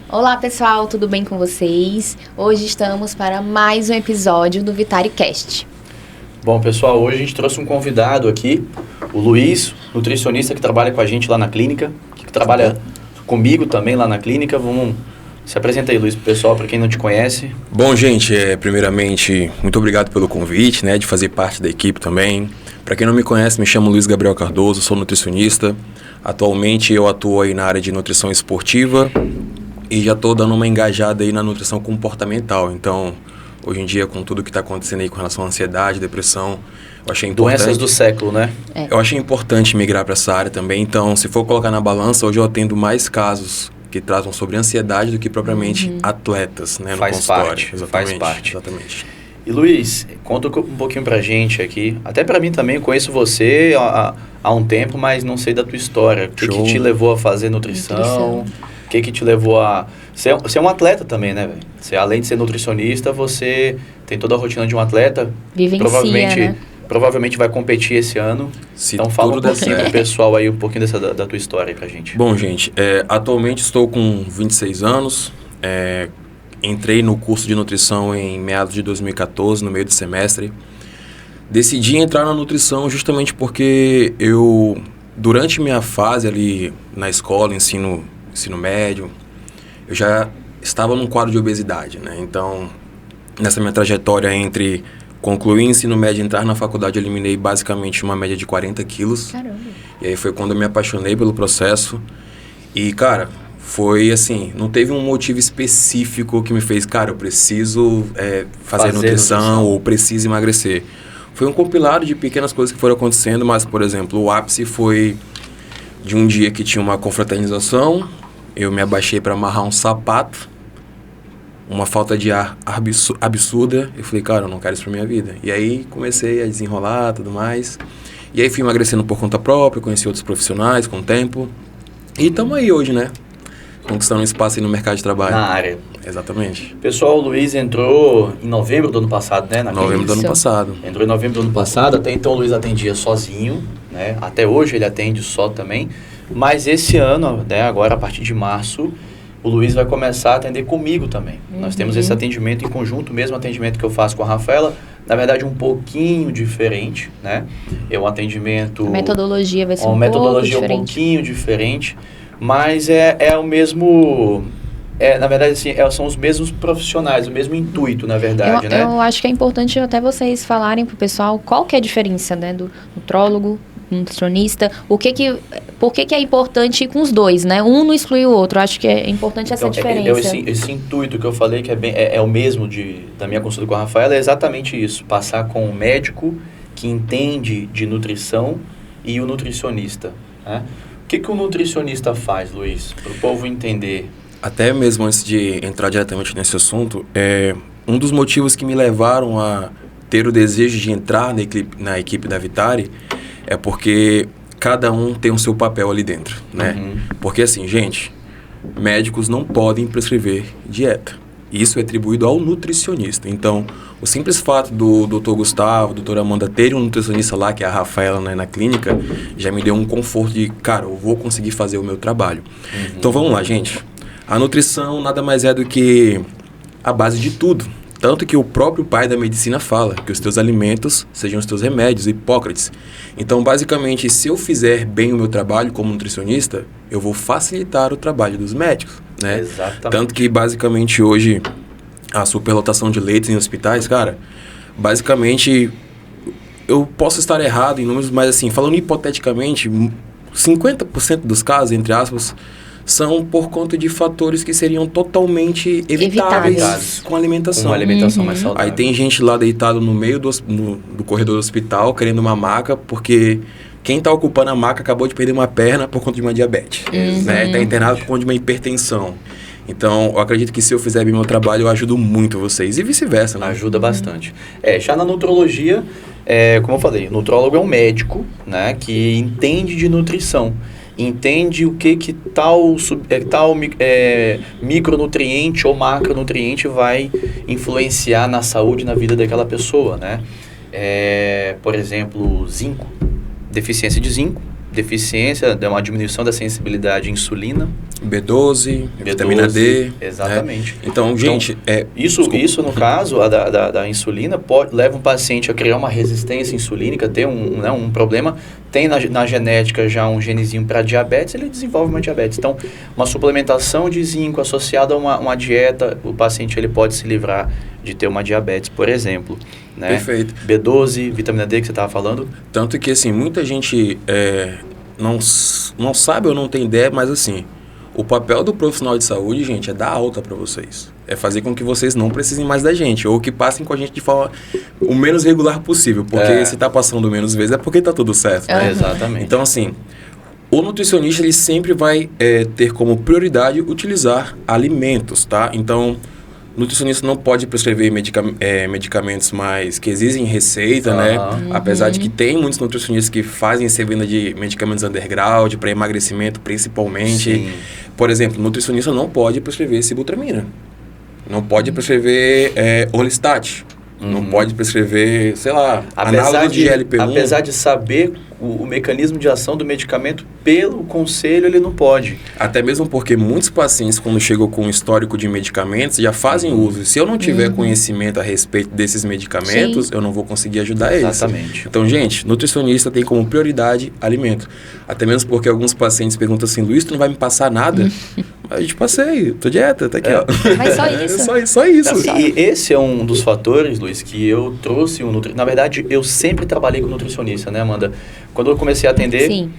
Olá pessoal, tudo bem com vocês? Hoje estamos para mais um episódio do VitariCast. Bom pessoal, hoje a gente trouxe um convidado aqui, o Luiz, nutricionista que trabalha com a gente lá na clínica, que trabalha comigo também lá na clínica. Vamos se apresenta aí, Luiz, pro pessoal, para quem não te conhece. Bom, gente, primeiramente, muito obrigado pelo convite, né, de fazer parte da equipe também. Para quem não me conhece, me chamo Luiz Gabriel Cardoso, sou nutricionista. Atualmente eu atuo aí na área de nutrição esportiva e já estou dando uma engajada aí na nutrição comportamental. Então, hoje em dia, com tudo que está acontecendo aí com relação à ansiedade, depressão, eu achei importante... Doenças do século, né? Eu achei importante migrar para essa área também. Então, se for colocar na balança, hoje eu atendo mais casos que tratam sobre ansiedade do que propriamente atletas, né, no consultório. Faz parte. Exatamente. E Luiz, conta um pouquinho pra gente aqui. Até pra mim também, eu conheço você há um tempo, mas não sei da tua história. O que te levou a fazer nutrição? O que te levou a... Você é um atleta também, né, velho? Você, além de ser nutricionista, você tem toda a rotina de um atleta. Vivencia, Provavelmente vai competir esse ano. Então fala um pouquinho pro pessoal aí, um pouquinho da tua história aí pra gente. Bom, gente, atualmente estou com 26 anos. Entrei no curso de nutrição em meados de 2014, no meio do semestre. Decidi entrar na nutrição justamente porque eu, durante minha fase ali na escola, ensino médio, eu já estava num quadro de obesidade, né? Então, nessa minha trajetória entre concluir ensino médio e entrar na faculdade, eu eliminei basicamente uma média de 40 quilos. Caramba! E aí foi quando eu me apaixonei pelo processo. E, cara, foi assim, não teve um motivo específico que me fez, cara, eu preciso fazer nutrição ou preciso emagrecer. Foi um compilado de pequenas coisas que foram acontecendo, mas, por exemplo, o ápice foi de um dia que tinha uma confraternização. Eu me abaixei para amarrar um sapato, uma falta de ar absurda. Eu falei, cara, eu não quero isso pra minha vida. E aí comecei a desenrolar tudo mais. E aí fui emagrecendo por conta própria, conheci outros profissionais com o tempo. E estamos aí hoje, né? Conquistando um espaço aí no mercado de trabalho. Na área. Exatamente. Pessoal, o Luiz entrou em novembro do ano passado, né? Novembro do ano passado. Entrou em novembro do ano passado. Até então o Luiz atendia sozinho, né? Até hoje ele atende só também. Mas esse ano, né, agora a partir de março, o Luiz vai começar a atender comigo também. Nós temos esse atendimento em conjunto, o mesmo atendimento que eu faço com a Rafaela, na verdade um pouquinho diferente, né? É um atendimento... A metodologia vai ser uma metodologia um pouquinho diferente, mas é o mesmo... na verdade, assim, são os mesmos profissionais, o mesmo intuito, na verdade, né? Eu acho que é importante até vocês falarem pro pessoal qual que é a diferença, né, do nutrólogo, nutricionista, por que é importante ir com os dois, né? Um não exclui o outro. Acho que é importante essa diferença. Esse intuito que eu falei, que é o mesmo da minha consulta com a Rafaela, é exatamente isso. Passar com o médico que entende de nutrição e o nutricionista, né? O que o nutricionista faz, Luiz, para o povo entender? Até mesmo antes de entrar diretamente nesse assunto, um dos motivos que me levaram a ter o desejo de entrar na equipe da Vitari é porque cada um tem o seu papel ali dentro, né? Porque assim, gente, médicos não podem prescrever dieta. Isso é atribuído ao nutricionista. Então, o simples fato do Dr. Gustavo, Dr. Amanda terem um nutricionista lá, que é a Rafaela, né, na clínica, já me deu um conforto de, cara, eu vou conseguir fazer o meu trabalho. Então, vamos lá, gente. A nutrição nada mais é do que a base de tudo. Tanto que o próprio pai da medicina fala que os teus alimentos sejam os teus remédios, Hipócrates. Então, basicamente, se eu fizer bem o meu trabalho como nutricionista, eu vou facilitar o trabalho dos médicos, né? Exatamente. Tanto que, basicamente, hoje, a superlotação de leitos em hospitais, cara, basicamente, eu posso estar errado em números, mas assim, falando hipoteticamente, 50% dos casos, entre aspas, são por conta de fatores que seriam totalmente evitáveis com a alimentação. Com uma alimentação mais saudável. Aí tem gente lá deitado no meio do corredor do hospital, querendo uma maca, porque quem está ocupando a maca acabou de perder uma perna por conta de uma diabetes. Né? Está internado por conta de uma hipertensão. Então, eu acredito que se eu fizer bem meu trabalho, eu ajudo muito vocês. E vice-versa, né? Ajuda bastante. Já na nutrologia, como eu falei, o nutrólogo é um médico, né, que entende de nutrição. entende o que tal micronutriente ou macronutriente vai influenciar na saúde e na vida daquela pessoa, né? Por exemplo, zinco, deficiência de zinco, deficiência, uma diminuição da sensibilidade à insulina. B12, vitamina D. Exatamente. Né? Então, gente... Isso, no caso, da insulina, leva um paciente a criar uma resistência insulínica, ter um problema. Tem na genética já um genezinho para diabetes, ele desenvolve uma diabetes. Então, uma suplementação de zinco associada a uma dieta, o paciente ele pode se livrar de ter uma diabetes, por exemplo. Né? Perfeito. B12, vitamina D que você estava falando. Tanto que, assim, muita gente não sabe ou não tem ideia, mas, assim, o papel do profissional de saúde, gente, é dar alta para vocês. É fazer com que vocês não precisem mais da gente, ou que passem com a gente de forma o menos regular possível. Porque se tá passando menos vezes é porque tá tudo certo, né? Exatamente. Então, assim, o nutricionista, ele sempre vai ter como prioridade utilizar alimentos, tá? Então, o nutricionista não pode prescrever medicamentos mais que exigem receita, né? Apesar de que tem muitos nutricionistas que fazem essa venda de medicamentos underground, para emagrecimento principalmente. Sim. Por exemplo, o nutricionista não pode prescrever sibutramina. Não pode prescrever Orlistat. Não pode prescrever, sei lá, análogo de GLP-1. Apesar de saber o mecanismo de ação do medicamento, pelo conselho ele não pode. Até mesmo porque muitos pacientes, quando chegam com um histórico de medicamentos, já fazem uso. E se eu não tiver conhecimento a respeito desses medicamentos, eu não vou conseguir ajudar eles. Exatamente. Então, gente, nutricionista tem como prioridade alimento. Até mesmo porque alguns pacientes perguntam assim, Luiz, tu não vai me passar nada? A gente passei, tô dieta, tá aqui, ó. Mas só isso? Só isso. E esse é um dos fatores, Luiz, que eu trouxe um nutricionista. Na verdade, eu sempre trabalhei com nutricionista, né, Amanda? Quando eu comecei a atender,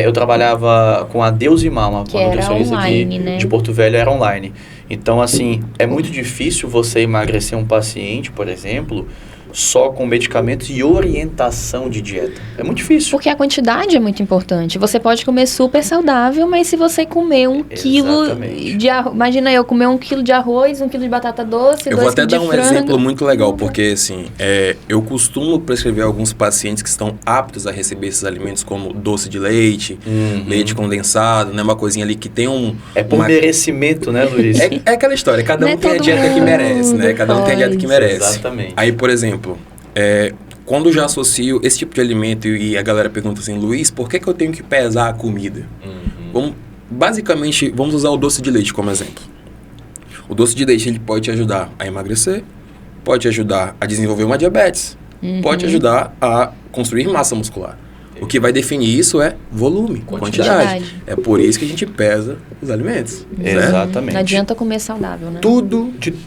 eu trabalhava com a Deusimar, uma nutricionista online, aqui né? de Porto Velho, era online. Então, assim, é muito difícil você emagrecer um paciente, por exemplo, só com medicamentos e orientação de dieta. É muito difícil. Porque a quantidade é muito importante. Você pode comer super saudável, mas se você comer 1 quilo de arroz... Imagina eu comer 1 quilo de arroz, 1 quilo de batata doce, 2 quilos de frango. Eu vou até dar um exemplo muito legal, porque assim, eu costumo prescrever a alguns pacientes que estão aptos a receber esses alimentos, como doce de leite, leite condensado, né? Uma coisinha ali que tem É por merecimento, né, Luiz? É aquela história, cada um tem a dieta que merece, né? Cada um tem a dieta que merece. Exatamente. Aí, por exemplo, quando eu já associo esse tipo de alimento e a galera pergunta assim, Luiz, por que eu tenho que pesar a comida? Basicamente, vamos usar o doce de leite como exemplo. O doce de leite, ele pode te ajudar a emagrecer, pode te ajudar a desenvolver uma diabetes, pode te ajudar a construir massa muscular. O que vai definir isso é volume, quantidade. É por isso que a gente pesa os alimentos. Exatamente. Não adianta comer saudável, né?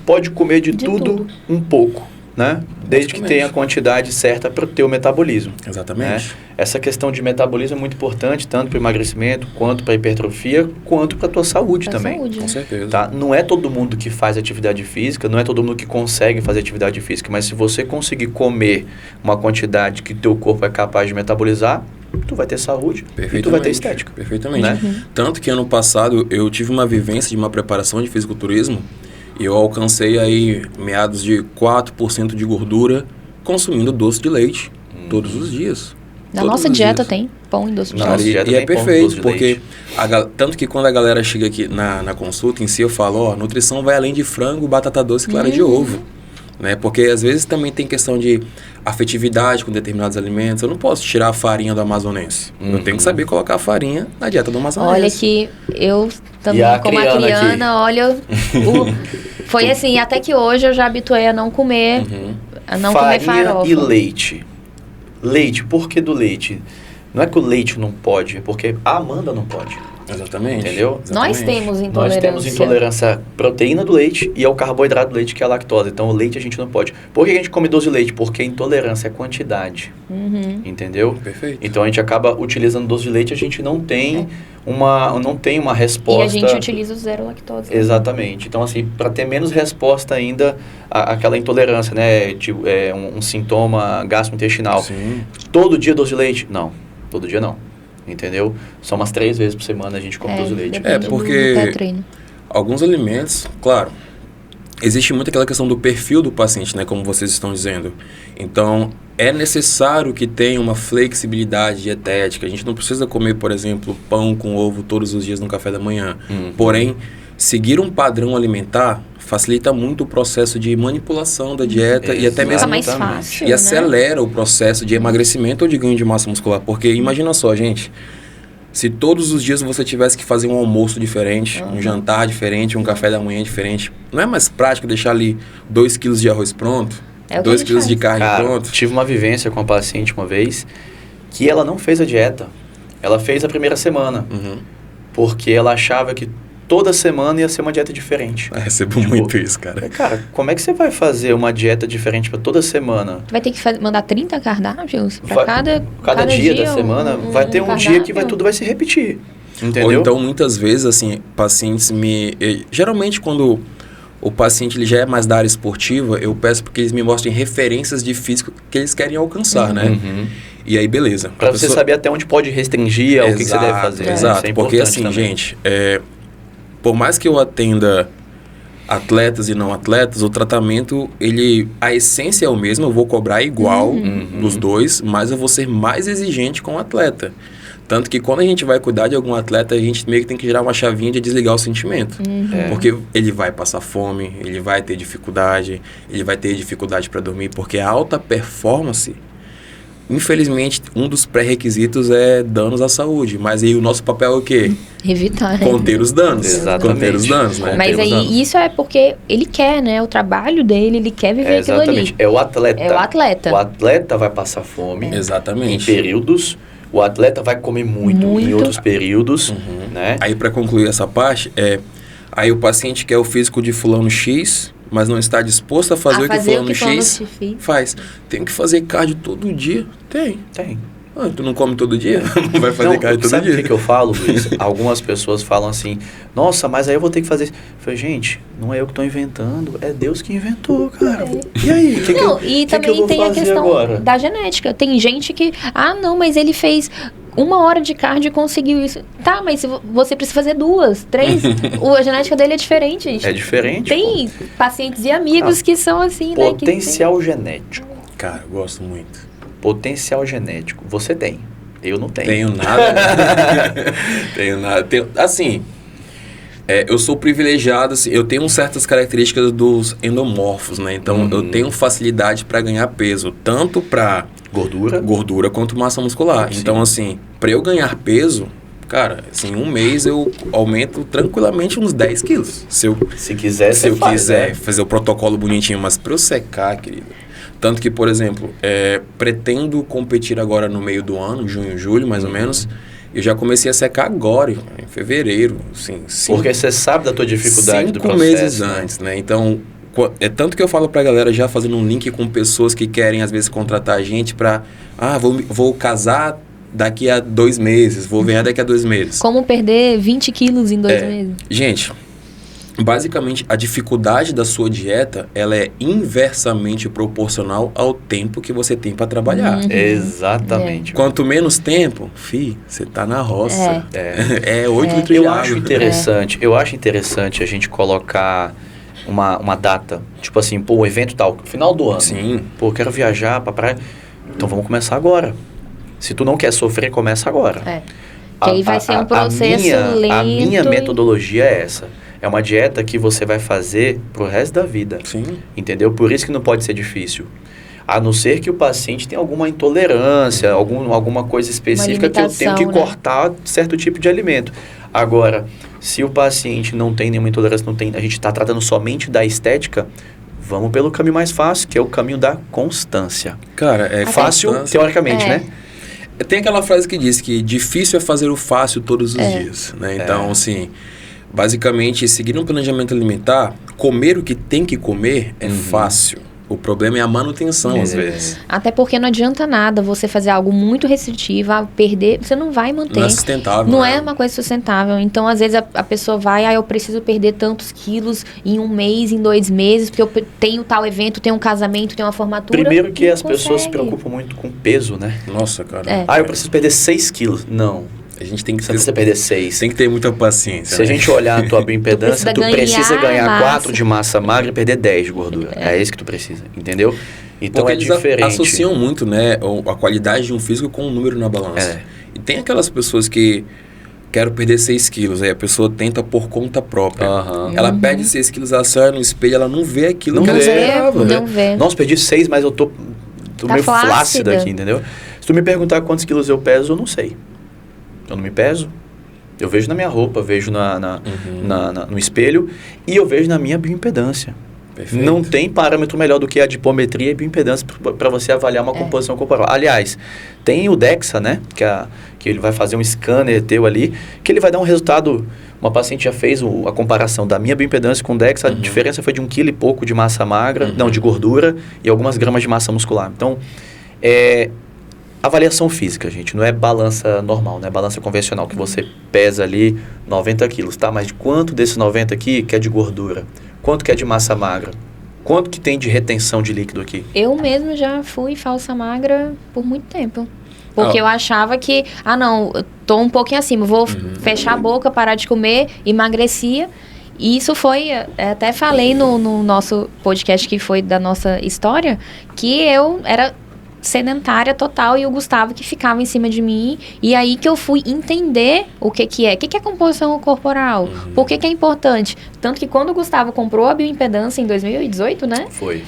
Pode comer de tudo um pouco, né? Desde que tenha a quantidade certa para o teu metabolismo. Exatamente. Né? Essa questão de metabolismo é muito importante, tanto para o emagrecimento, quanto para a hipertrofia, quanto para a tua saúde também. Com certeza. Tá? Não é todo mundo que faz atividade física, não é todo mundo que consegue fazer atividade física, mas se você conseguir comer uma quantidade que teu corpo é capaz de metabolizar, tu vai ter saúde e tu vai ter estética. Perfeitamente. Né? Tanto que ano passado eu tive uma vivência de uma preparação de fisiculturismo e eu alcancei aí meados de 4% de gordura consumindo doce de leite todos os dias. Na nossa dieta tem pão e doce de leite. E é perfeito, porque tanto que quando a galera chega aqui na consulta em si, eu falo, nutrição vai além de frango, batata doce e clara de ovo. Né? Porque às vezes também tem questão de afetividade com determinados alimentos. Eu não posso tirar a farinha do amazonense. Eu tenho que saber colocar a farinha na dieta do amazonense. Olha que eu também, como a Criana, olha... Foi assim, até que hoje eu já habituei a não comer, comer farofa. E leite. Leite, por que do leite? Não é que o leite não pode, é porque a Amanda não pode. Exatamente. Entendeu? Nós temos intolerância. Nós temos intolerância à proteína do leite e ao carboidrato do leite, que é a lactose. Então, o leite a gente não pode. Por que a gente come doce de leite? Porque a intolerância é quantidade. Entendeu? Perfeito. Então, a gente acaba utilizando doce de leite e a gente não tem uma resposta... E a gente utiliza o zero lactose. Exatamente. Então, assim, para ter menos resposta ainda àquela intolerância, né? Tipo, um sintoma gastrointestinal. Sim. Todo dia doce de leite? Não. Todo dia não. Entendeu? Só umas 3 vezes por semana a gente come doce de leite. Porque alguns alimentos, claro, existe muito aquela questão do perfil do paciente, né, como vocês estão dizendo. Então, é necessário que tenha uma flexibilidade dietética. A gente não precisa comer, por exemplo, pão com ovo todos os dias no café da manhã. Porém, seguir um padrão alimentar facilita muito o processo de manipulação da dieta e até mesmo mais fácil, e acelera o processo de emagrecimento ou de ganho de massa muscular. Porque imagina só, gente, se todos os dias você tivesse que fazer um almoço diferente, um jantar diferente, um café da manhã diferente, não é mais prático deixar ali 2 quilos de arroz pronto, 2 quilos de carne pronto? Tive uma vivência com uma paciente uma vez que ela não fez a dieta. Ela fez a primeira semana. Porque ela achava que toda semana ia ser uma dieta diferente. Eu recebo muito isso, cara. Cara, como é que você vai fazer uma dieta diferente para toda semana? Vai ter que mandar 30 cardápios para cada dia da semana. Vai ter um dia que tudo vai se repetir. Entendeu? Ou então, muitas vezes, assim, pacientes geralmente, quando o paciente ele já é mais da área esportiva, eu peço porque eles me mostrem referências de físico que eles querem alcançar, né? E aí, beleza. Para você saber até onde pode restringir, o que você deve fazer. Exato, porque assim, também. Gente, por mais que eu atenda atletas e não atletas, o tratamento, a essência é o mesmo, eu vou cobrar igual dos dois, mas eu vou ser mais exigente com o atleta. Tanto que quando a gente vai cuidar de algum atleta, a gente meio que tem que girar uma chavinha de desligar o sentimento. Porque ele vai passar fome, ele vai ter dificuldade para dormir, porque a alta performance, infelizmente, um dos pré-requisitos é danos à saúde. Mas aí o nosso papel é o quê? Evitar, né? Conter os danos. Exatamente. Conter os danos, né? Mas aí isso é porque ele quer, né? O trabalho dele, ele quer viver aquilo ali. É o atleta. É o atleta. O atleta vai passar fome. Exatamente. Em períodos. O atleta vai comer muito. Em outros períodos, né? Aí, para concluir essa parte, aí o paciente quer o físico de fulano X, mas não está disposto a fazer o que fulano X faz. Tem que fazer cardio todo dia? Tem. Tu não come todo dia? Não vai fazer cardio todo dia? Sabe o que eu falo, Luiz? Algumas pessoas falam assim, nossa, mas aí eu vou ter que fazer isso. Eu falei, gente, não é eu que estou inventando, é Deus que inventou, cara. E aí? E também tem a questão agora? Da genética. Tem gente que, não, mas ele fez 1 hora de cardio e conseguiu isso. Tá, mas você precisa fazer 2, 3. A genética dele é diferente, gente. É diferente. Tem pacientes e amigos que são assim, né? Potencial genético. Cara, eu gosto muito. Potencial genético. Você tem. Eu não tenho. Tenho nada. Tenho nada. Assim, eu sou privilegiado, assim, eu tenho certas características dos endomorfos, né? Então, eu tenho facilidade para ganhar peso, tanto para gordura quanto massa muscular. Sim. Então, assim, para eu ganhar peso, cara, assim, 1 mês eu aumento tranquilamente uns 10 quilos. Se quiser fazer o protocolo bonitinho, mas para eu secar, querido. Tanto que, por exemplo, pretendo competir agora no meio do ano, junho, julho, mais ou menos. Eu já comecei a secar agora, em fevereiro. Assim, porque você sabe da tua dificuldade do processo. 5 meses antes, né? Então, tanto que eu falo pra galera, já fazendo um link com pessoas que querem, às vezes, contratar a gente pra... vou casar daqui a 2 meses, vou ganhar daqui a 2 meses. Como perder 20 quilos em 2 meses? Gente... Basicamente, a dificuldade da sua dieta, ela é inversamente proporcional ao tempo que você tem para trabalhar. Exatamente. Quanto menos tempo, você tá na roça. 8 litros de água. Eu acho interessante a gente colocar uma data, tipo assim, o evento tal, final do ano. Sim. Eu quero viajar pra praia. Então vamos começar agora. Se tu não quer sofrer, começa agora. Que aí vai ser um processo lento. A minha metodologia é essa. É uma dieta que você vai fazer pro resto da vida. Sim. Entendeu? Por isso que não pode ser difícil. A não ser que o paciente tenha alguma intolerância, alguma coisa específica que eu tenho que cortar certo tipo de alimento. Agora, se o paciente não tem nenhuma intolerância, a gente está tratando somente da estética, vamos pelo caminho mais fácil, que é o caminho da constância. Cara, é fácil, teoricamente, né? Tem aquela frase que diz que difícil é fazer o fácil todos os dias, né? Então, assim... Basicamente, seguir um planejamento alimentar, comer o que tem que comer é fácil. O problema é a manutenção, às vezes. Até porque não adianta nada você fazer algo muito restritivo, perder, você não vai manter. Não é sustentável. Não é uma coisa sustentável. Então, às vezes, a pessoa vai, eu preciso perder tantos quilos em 1 mês, em 2 meses, porque eu tenho tal evento, tenho um casamento, tenho uma formatura. Primeiro que as pessoas se preocupam muito com peso, né? Nossa, cara. Eu preciso perder 6 quilos. Não. A gente tem que Você precisa perder 6. tem que ter muita paciência. Se a gente olhar a tua bioimpedância, tu precisa ganhar massa. 4 de massa magra e perder 10 de gordura. É isso que tu precisa, entendeu? Então Porque é eles diferente. associam muito, né, a qualidade de um físico com um número na balança. E tem aquelas pessoas que quero perder 6 quilos, aí a pessoa tenta por conta própria. Ela perde 6 quilos, ela sai no espelho, ela não vê aquilo Não que ela vê, esperava. não vê. Nossa, perdi 6, mas eu tô Tá meio flácida flácida aqui, entendeu? Se tu me perguntar quantos quilos eu peso, eu não sei. Eu não me peso. Eu vejo na minha roupa, vejo no espelho e eu vejo na minha bioimpedância. Perfeito. Não tem parâmetro melhor do que a adipometria e bioimpedância para você avaliar uma composição corporal. Aliás, tem o DEXA, né? Que ele vai fazer um scanner teu ali, que ele vai dar um resultado. Uma paciente já fez a comparação da minha bioimpedância com o DEXA, a diferença foi de 1,5 kg de massa magra, não, de gordura, e algumas gramas de massa muscular. Então, avaliação física, gente, não é balança normal, não é balança convencional, que você pesa ali 90 quilos, tá? Mas de quanto desses 90 aqui que é de gordura? Quanto que é de massa magra? Quanto que tem de retenção de líquido aqui? Eu mesmo já fui falsa magra por muito tempo. Porque eu achava que, não, eu tô um pouquinho acima, vou fechar a boca, parar de comer, emagrecia. E isso foi, até falei no nosso podcast que foi da nossa história, que eu era sedentária total e o Gustavo que ficava em cima de mim. E aí que eu fui entender o que é composição corporal, por que é importante. Tanto que quando o Gustavo comprou a bioimpedância em 2018, né? Foi.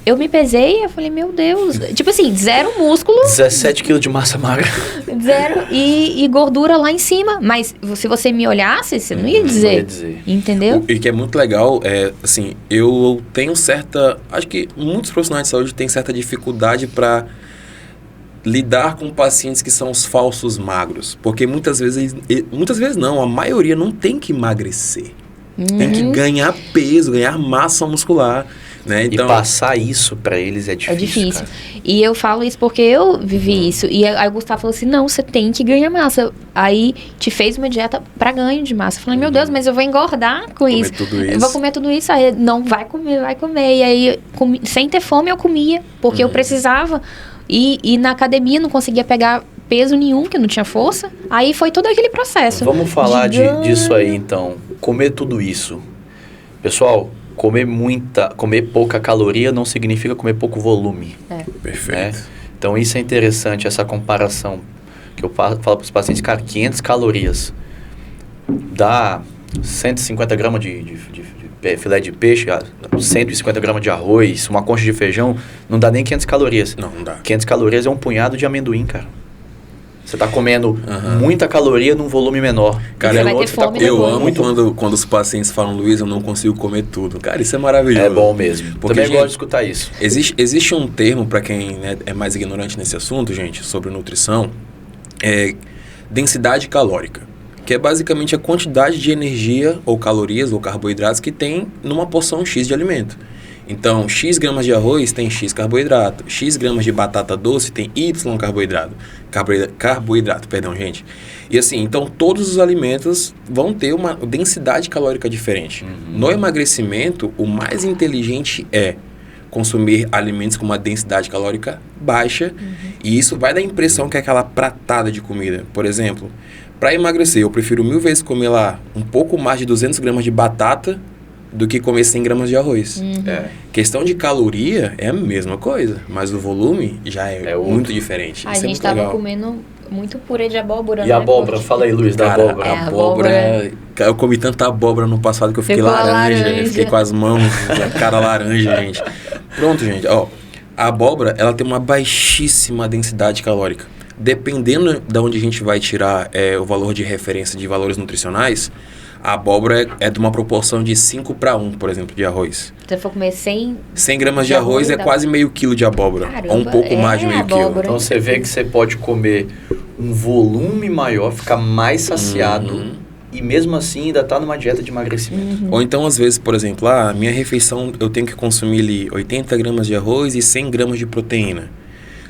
Eu me pesei e eu falei, meu Deus, tipo assim, 0 músculo. 17 quilos de massa magra. 0 e gordura lá em cima. Mas se você me olhasse, você não ia dizer. Não ia dizer. Entendeu? E que é muito legal, assim, eu tenho acho que muitos profissionais de saúde têm certa dificuldade para lidar com pacientes que são os falsos magros. Porque muitas vezes não, a maioria não tem que emagrecer. Tem que ganhar peso, ganhar massa muscular. Né? Então, e passar isso pra eles é difícil. É difícil. Cara. E eu falo isso porque eu vivi isso. E aí o Gustavo falou assim, não, você tem que ganhar massa. Aí te fez uma dieta pra ganho de massa. Eu falei, meu Deus, mas eu vou engordar com isso. Eu vou comer tudo isso. Aí, não, vai comer. E aí, sem ter fome, eu comia. Porque eu precisava. E na academia não conseguia pegar peso nenhum, que não tinha força. Aí foi todo aquele processo. Vamos falar disso aí, então. Comer tudo isso. Pessoal, comer pouca caloria não significa comer pouco volume. Perfeito. Né? Então, isso é interessante, essa comparação que eu falo para os pacientes. Cara, 500 calorias dá 150 gramas de filé de peixe, 150 gramas de arroz, uma concha de feijão, não dá nem 500 calorias. Não dá. 500 calorias é um punhado de amendoim, cara. Você está comendo muita caloria num volume menor. Cara, você vai ter fome eu amo quando os pacientes falam, Luiz, eu não consigo comer tudo. Cara, isso é maravilhoso. É bom mesmo. Porque, também gente, gosto de escutar isso. Existe um termo, para quem é mais ignorante nesse assunto, gente, sobre nutrição, densidade calórica, que é basicamente a quantidade de energia, ou calorias, ou carboidratos que tem numa porção X de alimento. Então, X gramas de arroz tem X carboidrato, X gramas de batata doce tem Y carboidrato. Carboidrato, perdão, gente. E assim, então todos os alimentos vão ter uma densidade calórica diferente. No emagrecimento, o mais inteligente é consumir alimentos com uma densidade calórica baixa, e isso vai dar a impressão que é aquela pratada de comida. Por exemplo, para emagrecer, eu prefiro 1000 vezes comer lá um pouco mais de 200 gramas de batata do que comer 100 gramas de arroz. Questão de caloria é a mesma coisa, mas o volume já é muito diferente. A Isso gente tava comendo muito purê de abóbora, E a abóbora? Fala aí, Luiz, da abóbora. A abóbora... Eu comi tanta abóbora no passado que eu fiquei laranja. Eu fiquei com as mãos, a cara laranja, gente. Pronto, gente. Ó, a abóbora, ela tem uma baixíssima densidade calórica. Dependendo de onde a gente vai tirar o valor de referência de valores nutricionais, a abóbora é de uma proporção de 5:1, por exemplo, de arroz. Se você for comer 100 gramas de arroz é quase meio quilo de abóbora. Caramba, ou um pouco mais de meio quilo. Então você vê que você pode comer um volume maior, ficar mais saciado e mesmo assim ainda tá numa dieta de emagrecimento. Ou então, às vezes, por exemplo, minha refeição eu tenho que consumir ali 80 gramas de arroz e 100 gramas de proteína.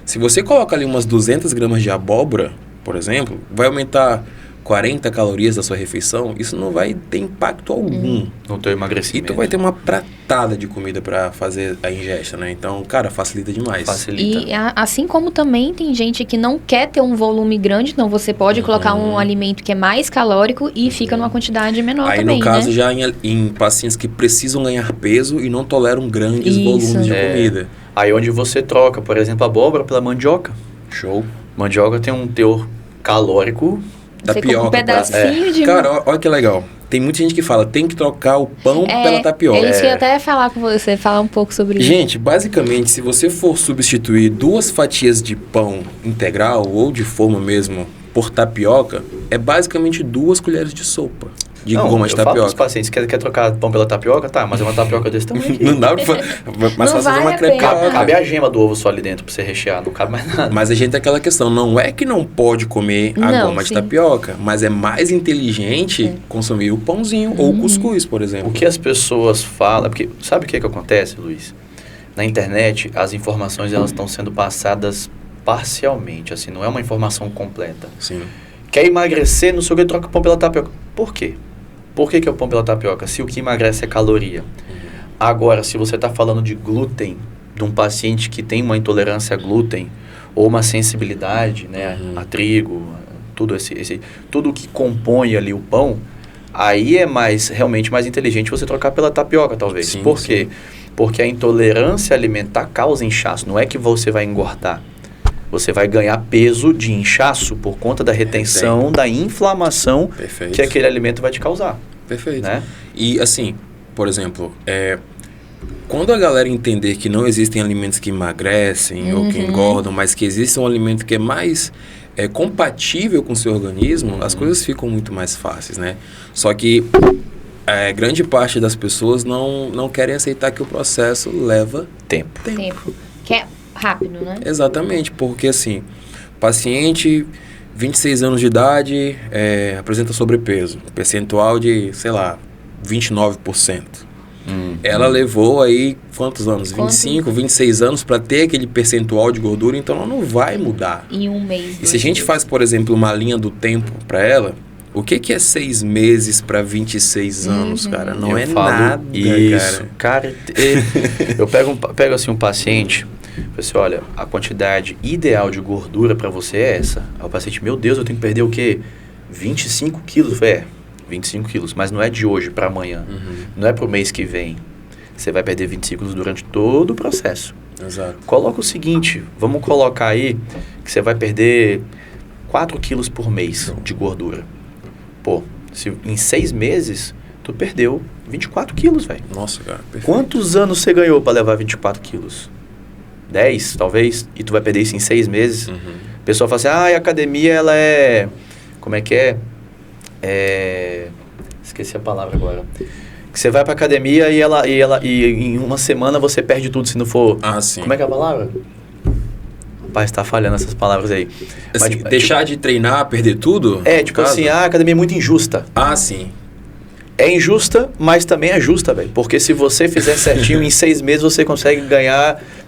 Se você coloca ali umas 200 gramas de abóbora, por exemplo, vai aumentar 40 calorias da sua refeição, isso não vai ter impacto algum. No teu E emagrecimento. tu vai ter uma pratada de comida para fazer a ingesta, né? Então, cara, facilita demais. Facilita. E assim como também tem gente que não quer ter um volume grande, então você pode colocar um alimento que é mais calórico e fica numa quantidade menor Aí, também, no caso, né? já em pacientes que precisam ganhar peso e não toleram grandes Isso. volumes de comida. Aí onde você troca, por exemplo, a abóbora pela mandioca. Show. Mandioca tem um teor calórico. Você compra Tapioca, um pedacinho de... Cara, olha que legal. Tem muita gente que fala, tem que trocar o pão pela tapioca. É isso que eu até ia falar com você, falar um pouco sobre isso. Gente, basicamente, se você for substituir 2 fatias de pão integral ou de forma mesmo por tapioca, é basicamente 2 colheres de sopa de goma de eu falo pros tapioca. pacientes, quer trocar pão pela tapioca? Tá, mas é uma tapioca desse tamanho aqui. Não dá pra mas Não fazer uma vale a crepioca. Cabe a gema do ovo só ali dentro pra você rechear, não cabe mais nada. Mas a gente tem aquela questão, não é que não pode comer a Não, goma de sim. tapioca, mas é mais inteligente consumir o pãozinho ou o cuscuz, por exemplo. O que as pessoas falam, porque sabe o que acontece, Luiz? Na internet, as informações elas estão sendo passadas parcialmente, assim, não é uma informação completa. Sim. Quer emagrecer, não sei o que, troca o pão pela tapioca. Por quê? Por que é o pão pela tapioca? Se o que emagrece é caloria. Agora, se você está falando de glúten, de um paciente que tem uma intolerância a glúten ou uma sensibilidade, né, a trigo, tudo tudo que compõe ali o pão, aí é realmente mais inteligente você trocar pela tapioca, talvez. Sim, Por quê? Porque a intolerância alimentar causa inchaço. Não é que você vai engordar. Você vai ganhar peso de inchaço por conta da retenção, da inflamação Perfeito. que aquele alimento vai te causar. Perfeito. Né? E assim, por exemplo, quando a galera entender que não existem alimentos que emagrecem ou que engordam, mas que existe um alimento que é mais compatível com o seu organismo, as coisas ficam muito mais fáceis, né? Só que grande parte das pessoas não querem aceitar que o processo leva Tempo. Tempo. Que é rápido, né? Exatamente, porque assim, paciente, 26 anos de idade, apresenta sobrepeso, percentual de, sei lá, 29%. Ela levou aí, quantos anos? 25, 26 anos para ter aquele percentual de gordura, então ela não vai mudar. Em um mês. E se a gente faz, por exemplo, uma linha do tempo para ela, o que é 6 meses para 26 anos, cara? Não é nada, isso, cara. Eu pego assim um paciente, falo assim, olha, a quantidade ideal de gordura para você é essa. Aí o paciente, meu Deus, eu tenho que perder o quê? 25 quilos. 25 quilos, mas não é de hoje para amanhã. Não é pro mês que vem. Você vai perder 25 quilos durante todo o processo. Exato. Coloca o seguinte, vamos colocar aí que você vai perder 4 quilos por mês de gordura. Pô, se em 6 meses, tu perdeu 24 quilos, velho. Nossa, cara, perfeito. Quantos anos você ganhou para levar 24 quilos? 10, talvez? E tu vai perder isso em 6 meses? O pessoal fala assim, a academia, ela é... Como é que é? Esqueci a palavra agora. Que você vai pra academia e em uma semana você perde tudo se não for... Ah, sim. Como é que é a palavra? Rapaz, tá falhando essas palavras aí. Assim, Mas, deixar de treinar, perder tudo? tipo assim, a academia é muito injusta. Ah, sim. É injusta, mas também é justa, velho. Porque se você fizer certinho, em 6 meses você consegue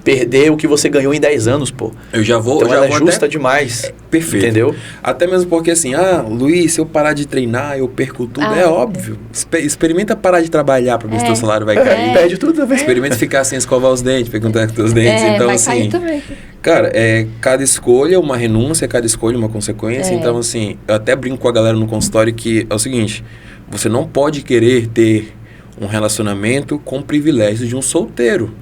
perder o que você ganhou em 10 anos, pô. Então ela é justa demais. Perfeito. Entendeu? Até mesmo porque assim, Luiz, se eu parar de treinar, eu perco tudo. É óbvio. Experimenta parar de trabalhar pra ver se teu salário vai cair. Perde tudo também. Experimenta ficar sem escovar os dentes, perguntar com teus dentes. Então, vai assim, cair também. cara, cada escolha é uma renúncia, cada escolha é uma consequência. Então, assim, eu até brinco com a galera no consultório que é o seguinte, você não pode querer ter um relacionamento com privilégios de um solteiro.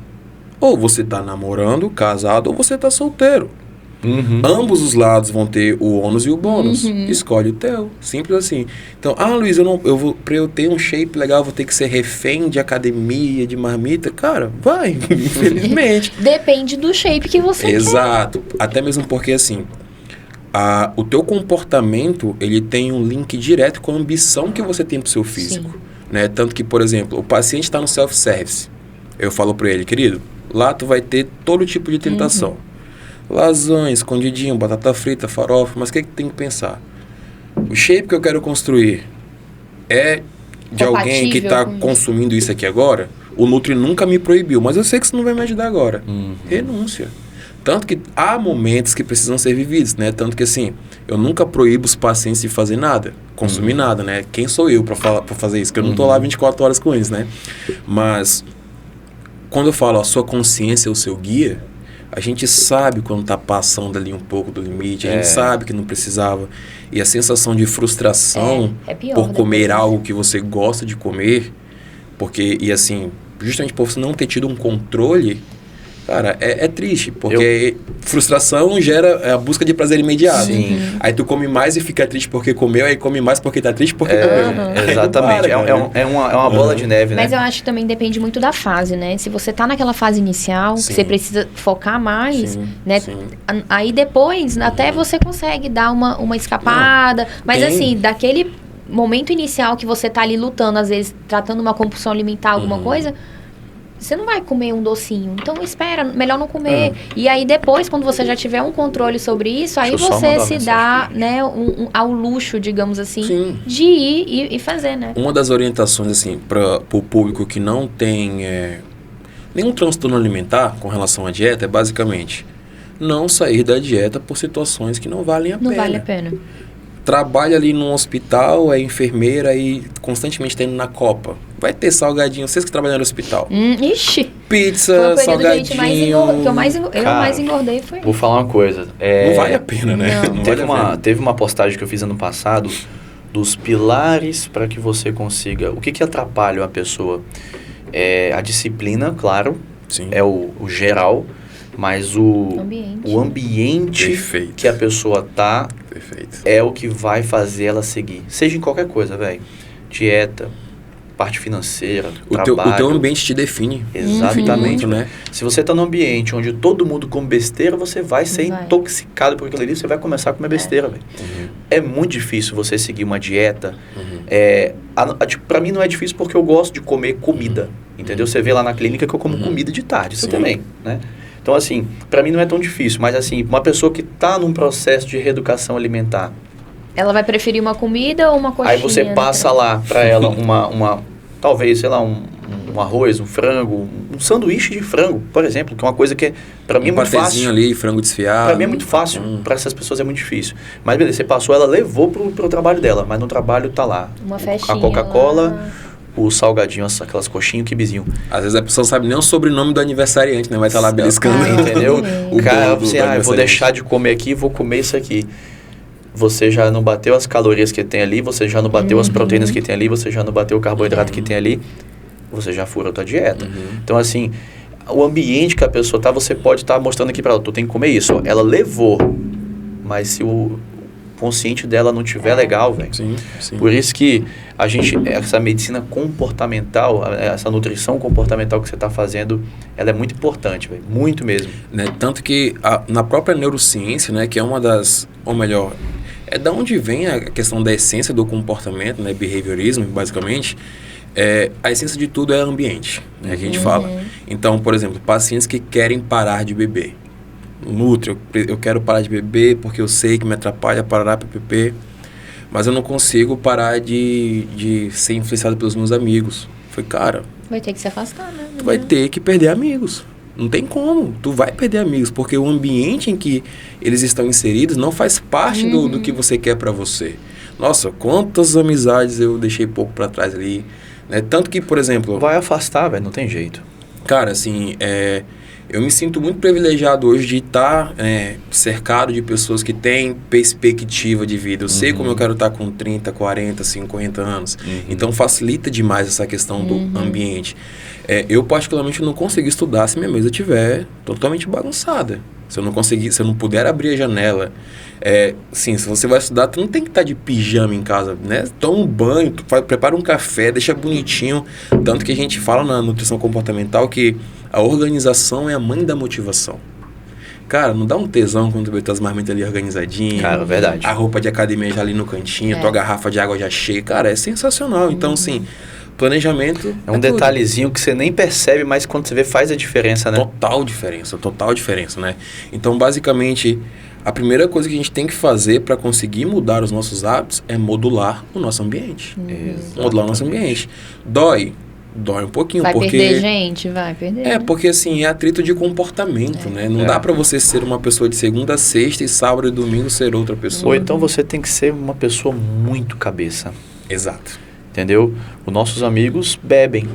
Ou você tá namorando, casado, ou você tá solteiro. Ambos os lados vão ter o ônus e o bônus. Escolhe o teu. Simples assim. Então, Luiz, pra eu ter um shape legal, vou ter que ser refém de academia, de marmita. Cara, vai, infelizmente. Depende do shape que você quer. Exato. Até mesmo porque, assim, o teu comportamento, ele tem um link direto com a ambição que você tem pro seu físico. Né? Tanto que, por exemplo, o paciente está no self-service. Eu falo para ele, querido, lá tu vai ter todo tipo de tentação. Lasanha, escondidinho, batata frita, farofa, mas o que tem que pensar? O shape que eu quero construir é de alguém que está consumindo isso aqui agora? O Nutri nunca me proibiu, mas eu sei que isso não vai me ajudar agora. Renúncia. Tanto que há momentos que precisam ser vividos, né? Tanto que, assim, eu nunca proíbo os pacientes de fazer nada, consumir nada, né? Quem sou eu para fazer isso? Porque eu não tô lá 24 horas com eles, né? Mas, quando eu falo a sua consciência é o seu guia, a gente sabe quando tá passando ali um pouco do limite, a gente sabe que não precisava. E a sensação de frustração pior, por comer depois. algo que você gosta de comer, porque, e assim, justamente por você não ter tido um controle, cara, é triste, porque frustração gera a busca de prazer imediato. Sim. Aí tu come mais e fica triste porque comeu, aí come mais porque tá triste porque comeu. Exatamente, é uma bola de neve, né? Mas eu acho que também depende muito da fase, né? Se você tá naquela fase inicial, Sim. você precisa focar mais, Sim, né? sim. Aí depois, até você consegue dar uma escapada. Mas tem- assim, daquele momento inicial que você tá ali lutando, às vezes, tratando uma compulsão alimentar, alguma coisa, você não vai comer um docinho. Então, espera, melhor não comer. E aí, depois, quando você já tiver um controle sobre isso, aí Deixa eu só você mandar uma se mensagem dá, aqui. né, ao luxo, digamos assim, Sim. de ir e fazer, né? Uma das orientações, assim, para o público que não tem nenhum transtorno alimentar com relação à dieta é basicamente não sair da dieta por situações que não valem a Não pena. vale a pena. Trabalha ali num hospital, é enfermeira e constantemente tá indo na copa. Vai ter salgadinho, vocês que trabalham no hospital. Ixi. Foi Pizza, o período, gente, salgadinho. que eu mais engordei foi. Vou falar uma coisa. Não vale a pena, né? Não. Não vale a pena. Teve uma postagem que eu fiz ano passado dos pilares para que você consiga... O que atrapalha uma pessoa? A disciplina, claro, Sim. é o geral, mas o ambiente Perfeito. que a pessoa tá Perfeito. é o que vai fazer ela seguir. Seja em qualquer coisa, velho. Dieta, parte financeira, O trabalho. teu ambiente te define. Exatamente, Muito, né? Se você está num ambiente onde todo mundo come besteira, você vai ser Vai. intoxicado por aquilo ali, você vai começar a comer besteira, velho. É muito difícil você seguir uma dieta. Pra mim não é difícil porque eu gosto de comer comida, entendeu? Você vê lá na clínica que eu como comida de tarde, você Sim. também, né? Então, assim, pra mim não é tão difícil, mas assim, uma pessoa que tá num processo de reeducação alimentar, Ela vai preferir uma comida ou uma coxinha? aí você passa lá pra ela talvez, sei lá, um arroz, um frango, um sanduíche de frango, por exemplo, que é uma coisa que pra mim é muito patezinho fácil. ali, frango desfiado. Pra mim é muito fácil, pra essas pessoas é muito difícil. Mas beleza, você passou, ela levou pro trabalho dela, mas no trabalho tá lá Uma festinha a Coca-Cola, lá. o salgadinho, aquelas coxinhas, quibezinho. Às vezes a pessoa não sabe nem o sobrenome do aniversariante, né? Vai estar lá beliscando. Entendeu? O Cara, bolo do você, eu vou aniversariante. deixar de comer aqui, vou comer isso aqui. Você já não bateu as calorias que tem ali, você já não bateu as proteínas que tem ali, você já não bateu o carboidrato que tem ali, você já furou a tua dieta. Então, assim, o ambiente que a pessoa tá, você pode estar mostrando aqui para ela, tu tem que comer isso. Ó. Ela levou, mas se o consciente dela não tiver legal, velho. Sim, sim. Por isso que essa medicina comportamental, essa nutrição comportamental que você está fazendo, ela é muito importante, velho. Muito mesmo. Né? Tanto que na própria neurociência, né, que é uma das, ou melhor, é da onde vem a questão da essência do comportamento, né, behaviorismo, basicamente, a essência de tudo é ambiente, né, que a gente fala. Então, por exemplo, pacientes que querem parar de beber. Nutri, eu quero parar de beber porque eu sei que me atrapalha parar ppp, mas eu não consigo parar de ser influenciado pelos meus amigos. Foi, cara, Vai ter que se afastar, né? tu vai ter que perder amigos. Não tem como. Tu vai perder amigos, porque o ambiente em que eles estão inseridos não faz parte do que você quer pra você. Nossa, quantas amizades eu deixei pouco pra trás ali, né? Tanto que, por exemplo... Vai afastar, velho, não tem jeito. Cara, assim, eu me sinto muito privilegiado hoje de estar cercado de pessoas que têm perspectiva de vida. Eu sei como eu quero estar com 30, 40, 50 anos. Então, facilita demais essa questão do ambiente. Eu, particularmente, não consigo estudar se minha mesa estiver totalmente bagunçada. Se eu não puder abrir a janela. Sim, se você vai estudar, tu não tem que estar de pijama em casa, né? Toma um banho, prepara um café, deixa bonitinho. Tanto que a gente fala na nutrição comportamental que a organização é a mãe da motivação. Cara, não dá um tesão quando tu vê tuas marmitas ali organizadinhas. Cara, verdade. A roupa de academia já ali no cantinho, tua garrafa de água já cheia. Cara, é sensacional. Então, assim, planejamento... É um detalhezinho que você nem percebe, mas quando você vê faz a diferença, né? Total diferença, né? Então, basicamente, a primeira coisa que a gente tem que fazer para conseguir mudar os nossos hábitos é modular o nosso ambiente. Modular o nosso ambiente. Dói? dói um pouquinho. Vai porque... perder gente, vai perder. Porque assim, é atrito de comportamento, né? Não dá pra você ser uma pessoa de segunda a sexta e sábado e domingo ser outra pessoa. Ou então você tem que ser uma pessoa muito cabeça. Exato. Entendeu? Os nossos amigos bebem.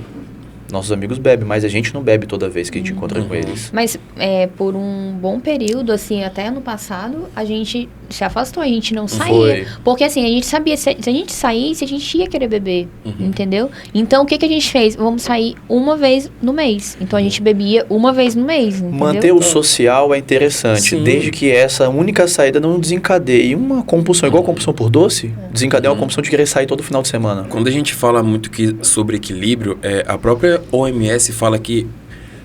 Mas a gente não bebe toda vez que a gente encontra com eles. Mas por um bom período, assim, até ano passado, a gente se afastou, a gente não saía. Foi. Porque assim, a gente sabia, se a gente saísse, a gente ia querer beber, entendeu? Então, o que a gente fez? Vamos sair uma vez no mês. Então, a gente bebia uma vez no mês, entendeu? Manter o social é interessante, Sim. desde que essa única saída não desencadeie uma compulsão, igual a compulsão por doce, desencadeia uma compulsão de querer sair todo final de semana. Quando a gente fala muito sobre equilíbrio, a própria OMS fala que,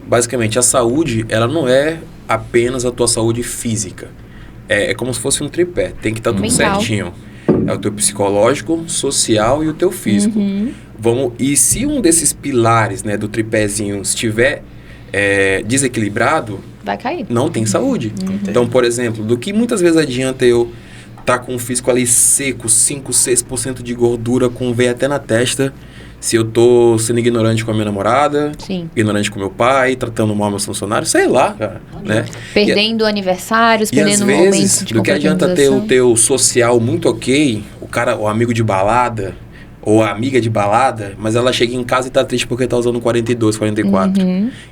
basicamente, a saúde, ela não é apenas a tua saúde física. É como se fosse um tripé. Tem que estar tudo Mental. certinho. É o teu psicológico, social e o teu físico. E se um desses pilares, né, do tripézinho estiver desequilibrado, Vai cair. não tem saúde. Então, por exemplo, do que muitas vezes adianta eu estar com o físico ali seco, 5, 6% de gordura, com veia até na testa, se eu tô sendo ignorante com a minha namorada, Sim. ignorante com meu pai, tratando mal meus funcionários, sei lá, cara, né? Perdendo aniversários, E às perdendo momentos vezes, de do que adianta ter o confraternização. teu social muito ok, o amigo de balada, ou a amiga de balada, mas ela chega em casa e tá triste porque tá usando 42, 44.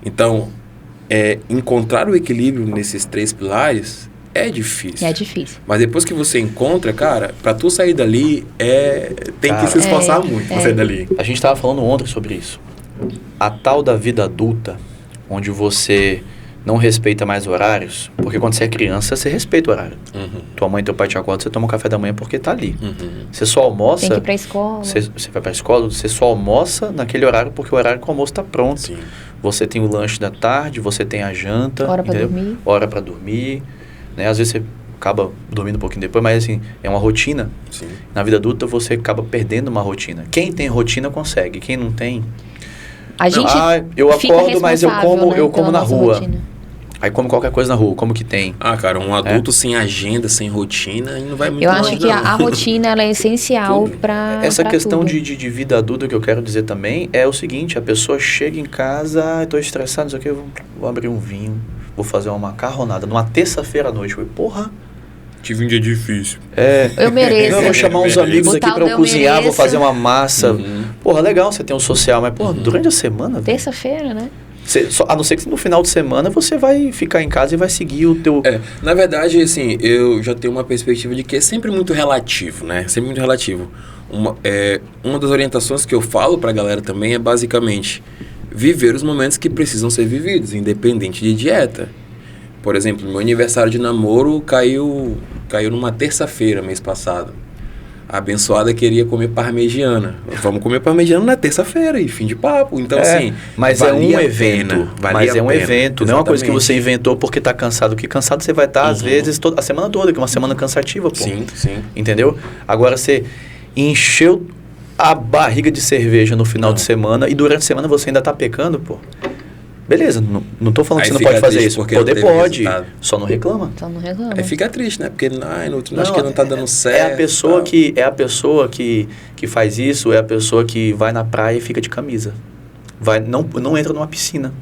Então, encontrar o equilíbrio nesses 3 pilares é difícil. É difícil. Mas depois que você encontra, cara, pra tu sair dali, tem que se esforçar muito pra sair dali. A gente estava falando ontem sobre isso. A tal da vida adulta, onde você não respeita mais horários, porque quando você é criança, você respeita o horário. Tua mãe e teu pai te acordam, você toma um café da manhã porque tá ali. Você só almoça... Tem que ir pra escola. Você vai pra escola, você só almoça naquele horário porque o horário que o almoço tá pronto. Sim. Você tem o lanche da tarde, você tem a janta. Hora pra entendeu? dormir. Hora pra dormir. Né? Às vezes você acaba dormindo um pouquinho depois, mas assim, é uma rotina. Sim. Na vida adulta você acaba perdendo uma rotina. Quem tem rotina consegue, quem não tem... A gente eu fica acordo, mas eu responsável, como, né, eu como pela na nossa rua. rotina. Aí como qualquer coisa na rua, como que tem. Cara, um adulto sem agenda, sem rotina, não vai muito Eu longe, acho que não. a rotina ela é essencial para Essa questão tudo. de vida adulta que eu quero dizer também é o seguinte, a pessoa chega em casa, eu tô estressado, não sei o que, eu vou abrir um vinho, vou fazer uma macarronada numa terça-feira à noite. Eu falei, porra, Tive um dia difícil. Eu mereço. não, eu vou chamar uns amigos aqui Botar pra o eu eu cozinhar, vou mereço. fazer uma massa. Porra, legal, você tem um social, mas porra, durante a semana, velho, Terça-feira, né? a não ser que no final de semana você vai ficar em casa e vai seguir o teu... Na verdade, assim, eu já tenho uma perspectiva de que é sempre muito relativo, né? Sempre muito relativo. Uma das orientações que eu falo pra galera também é basicamente viver os momentos que precisam ser vividos, independente de dieta. Por exemplo, meu aniversário de namoro caiu numa terça-feira, mês passado. A abençoada queria comer parmegiana. Vamos comer parmegiana na terça-feira e fim de papo. Então, assim, mas valia é um a evento. pena, valia Mas é a um pena. evento, não é uma coisa que Exatamente. você inventou porque tá cansado. Que cansado você vai estar, às vezes, a semana toda, que é uma semana cansativa, pô. Sim, sim. Entendeu? Agora você encheu a barriga de cerveja no final de semana e durante a semana você ainda tá pecando, pô. Beleza, não tô falando Aí que você não fica pode fazer triste isso. porque não Poder teve pode, resultado. só não reclama. Então não reclama. Aí fica triste, né? Porque acho que não tá dando certo. É a pessoa, tal. que faz isso, é a pessoa que vai na praia e fica de camisa. Não entra numa piscina.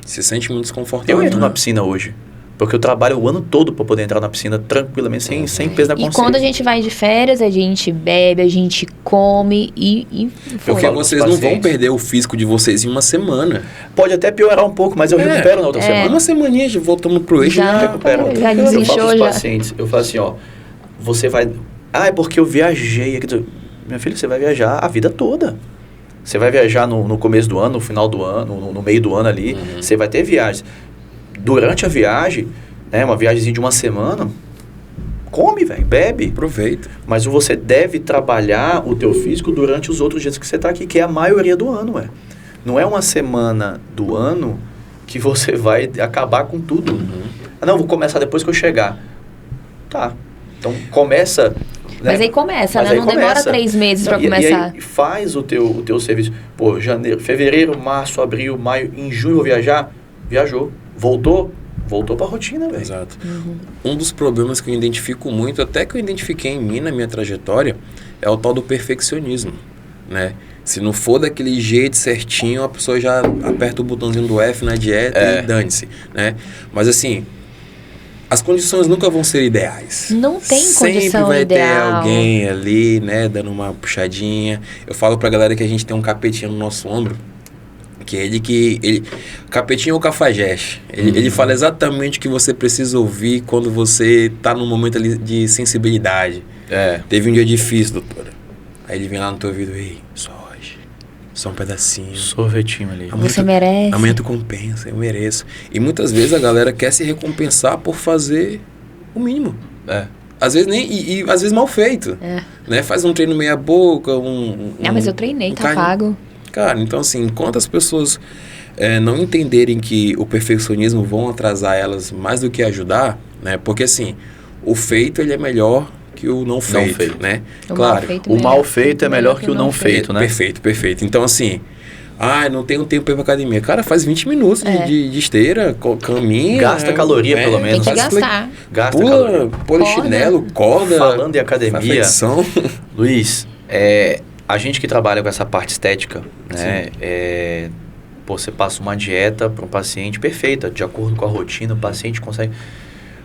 Se sente muito desconfortável. Eu entro né? na piscina hoje. Porque eu trabalho o ano todo para poder entrar na piscina tranquilamente, sem peso na E consciência. quando a gente vai de férias, a gente bebe, a gente come e Porque falo pros vocês não vão pacientes. perder o físico de vocês em uma semana. Pode até piorar um pouco, mas eu recupero na outra semana. Uma semaninha já voltamos pro eixo. Já. Já. Recupero. Já Eu falo desinchou, pros já. pacientes, eu falo assim, ó, você vai... é porque eu viajei. Minha filha, você vai viajar a vida toda. Você vai viajar no começo do ano, no final do ano, no meio do ano ali. Você vai ter viagens. Durante a viagem, né, uma viagemzinha de uma semana, come, velho, bebe. Aproveita. Mas você deve trabalhar o teu físico durante os outros dias que você está aqui, que é a maioria do ano, ué. Não é uma semana do ano que você vai acabar com tudo. Ah, não, vou começar depois que eu chegar. Tá. Então começa... né? Mas aí começa, Mas né? aí Não demora começa. 3 meses para E começar. aí faz o teu serviço. Pô, fevereiro, março, abril, maio, em junho eu vou viajar? Viajou. Voltou pra rotina, velho. Exato. Um dos problemas que eu identifico muito, até que eu identifiquei em mim, na minha trajetória, é o tal do perfeccionismo. né? Se não for daquele jeito certinho, a pessoa já aperta o botãozinho do F na dieta e dane-se, né? Mas assim, as condições nunca vão ser ideais. Não tem condição ideal. Sempre vai ter alguém ali, né, dando uma puxadinha. Eu falo pra galera que a gente tem um capetinho no nosso ombro, que é ele capetinho ou cafajeste. Ele fala exatamente o que você precisa ouvir quando você tá num momento ali de sensibilidade. Teve um dia difícil, doutora. Aí ele vem lá no teu ouvido, ei, só um pedacinho. Sorvetinho ali. Você merece. Amanhã tu compensa, eu mereço. E muitas vezes a galera quer se recompensar por fazer o mínimo. Às vezes e às vezes mal feito. Né? Faz um treino meia boca, mas eu treinei, tá pago. Cara, então assim, enquanto as pessoas não entenderem que o perfeccionismo vão atrasar elas mais do que ajudar, né? Porque assim, o feito ele é melhor que o não feito, né? Claro, o mal feito é melhor que o não feito, né? Perfeito. Então, assim, não tenho tempo para ir pra academia. Cara, faz 20 minutos de esteira, caminha. Gasta caloria, pelo menos. Tem que gastar. Gasta caloria. Polichinelo, corda. Falando em academia, Luiz, a gente que trabalha com essa parte estética, né? Você passa uma dieta para um paciente perfeita, de acordo com a rotina, o paciente consegue...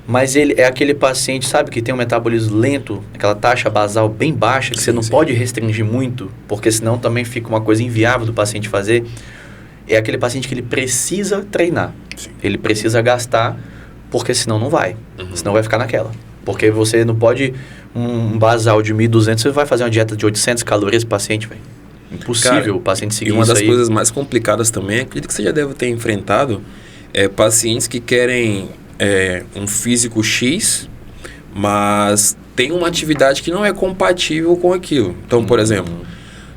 Mas ele é aquele paciente, sabe, que tem um metabolismo lento, aquela taxa basal bem baixa, que você não pode restringir muito, porque senão também fica uma coisa inviável do paciente fazer. É aquele paciente que ele precisa treinar. Sim. Ele precisa gastar, porque senão não vai. Senão vai ficar naquela. Porque você não pode, um basal de 1.200, você vai fazer uma dieta de 800 calorias pro paciente, velho. Impossível. Cara, o paciente seguir isso aí. E uma das coisas mais complicadas também, acredito que você já deve ter enfrentado, pacientes que querem... um físico X, mas tem uma atividade que não é compatível com aquilo. Então, por exemplo,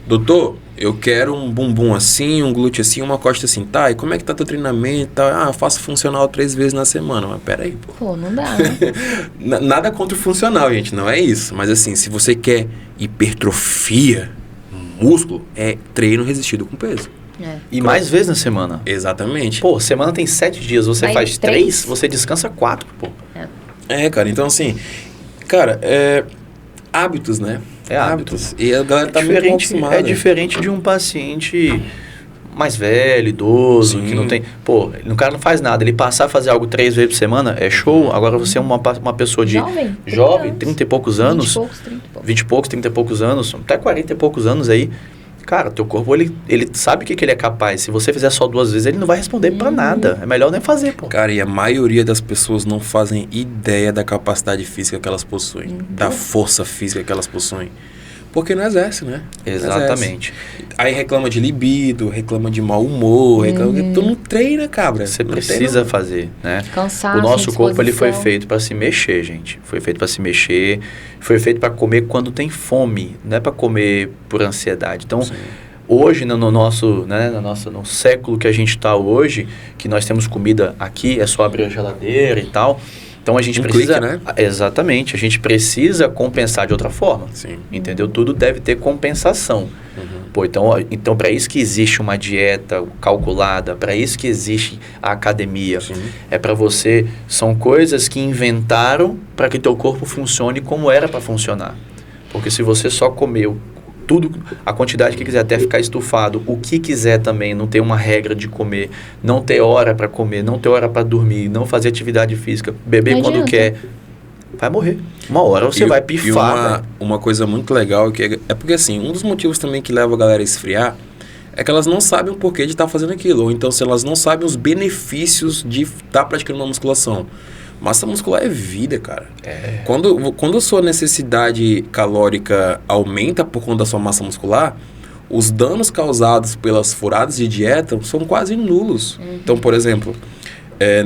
doutor, eu quero um bumbum assim, um glúteo assim, uma costa assim. Tá, e como é que tá teu treinamento? Tá, eu faço funcional 3 vezes na semana. Mas peraí, pô. Pô, não dá, né? Nada contra o funcional, gente, não é isso. Mas assim, se você quer hipertrofia, músculo, é treino resistido com peso. E mais vezes na semana. Exatamente. Pô, semana tem 7 dias, você faz 3, você descansa 4, pô. Cara, então assim, cara, hábitos, né? Hábitos. E a galera tá muito acostumada. É diferente de um paciente mais velho, idoso, que não tem... Pô, o cara não faz nada, ele passar a fazer algo 3 vezes por semana, é show. Agora você é uma pessoa de... Jovem, 30 e poucos anos. 20 e poucos, 30 e poucos anos, até 40 e poucos anos aí. Cara, teu corpo, ele sabe o que ele é capaz. Se você fizer só 2 vezes, ele não vai responder pra nada. É melhor nem fazer, pô. Cara, e a maioria das pessoas não fazem ideia da capacidade física que elas possuem. Da força física que elas possuem. Porque não exerce, né? Exatamente. Aí reclama de libido, reclama de mau humor, reclama que tu não treina, cabra. Você precisa fazer, né? Cansaço, o nosso corpo, ele foi feito para se mexer, gente. Foi feito para se mexer, foi feito para comer quando tem fome, não é para comer por ansiedade. Então, hoje, no nosso, né, no século que a gente está hoje, que nós temos comida aqui, é só abrir a geladeira e tal... Então a gente precisa... clique, né? Exatamente. A gente precisa compensar de outra forma. Sim. Entendeu? Tudo deve ter compensação. Pô, então para isso que existe uma dieta calculada, para isso que existe a academia. Sim. É para você... São coisas que inventaram para que teu corpo funcione como era para funcionar. Porque se você só comeu tudo, a quantidade que quiser, até ficar estufado, o que quiser também, não ter uma regra de comer, não ter hora para comer, não ter hora para dormir, não fazer atividade física, beber quando quer, vai morrer. Uma hora você vai pifar. E uma coisa muito legal que é porque assim, um dos motivos também que leva a galera a esfriar é que elas não sabem o porquê de estar fazendo aquilo, ou então se elas não sabem os benefícios de estar praticando uma musculação. Massa muscular é vida, cara. Quando a sua necessidade calórica aumenta por conta da sua massa muscular, os danos causados pelas furadas de dieta são quase nulos. Então, por exemplo,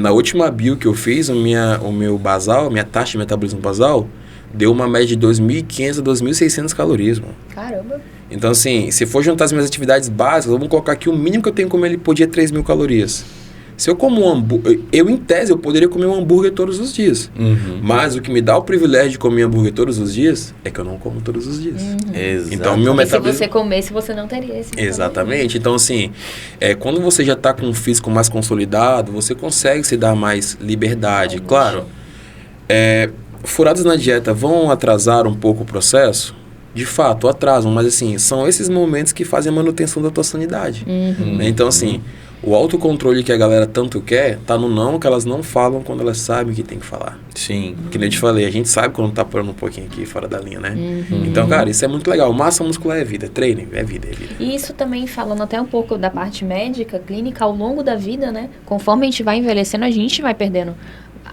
na última bio que eu fiz, o meu basal, minha taxa de metabolismo basal, deu uma média de 2.500 a 2.600 calorias, mano. Caramba. Então, assim, se for juntar as minhas atividades básicas, vamos colocar aqui o mínimo que eu tenho que comer por dia é 3.000 calorias. Se eu como um hambúrguer, em tese, eu poderia comer um hambúrguer todos os dias. Mas o que me dá o privilégio de comer hambúrguer todos os dias é que eu não como todos os dias. Então, meu metabolismo... se você comesse, você não teria esse problema. Exatamente. Então, assim, quando você já está com um físico mais consolidado, você consegue se dar mais liberdade. Claro, furadas na dieta vão atrasar um pouco o processo? de fato, atrasam, mas assim, são esses momentos que fazem a manutenção da tua sanidade. Né? Então, assim, o autocontrole que a galera tanto quer, tá no não, que elas não falam quando elas sabem o que tem que falar. Sim. Que nem eu te falei, a gente sabe quando tá parando um pouquinho aqui fora da linha, né? Então, cara, isso é muito legal. Massa muscular é vida, treino é vida, é vida. E isso também, falando até um pouco da parte médica, clínica, ao longo da vida, né? Conforme a gente vai envelhecendo, a gente vai perdendo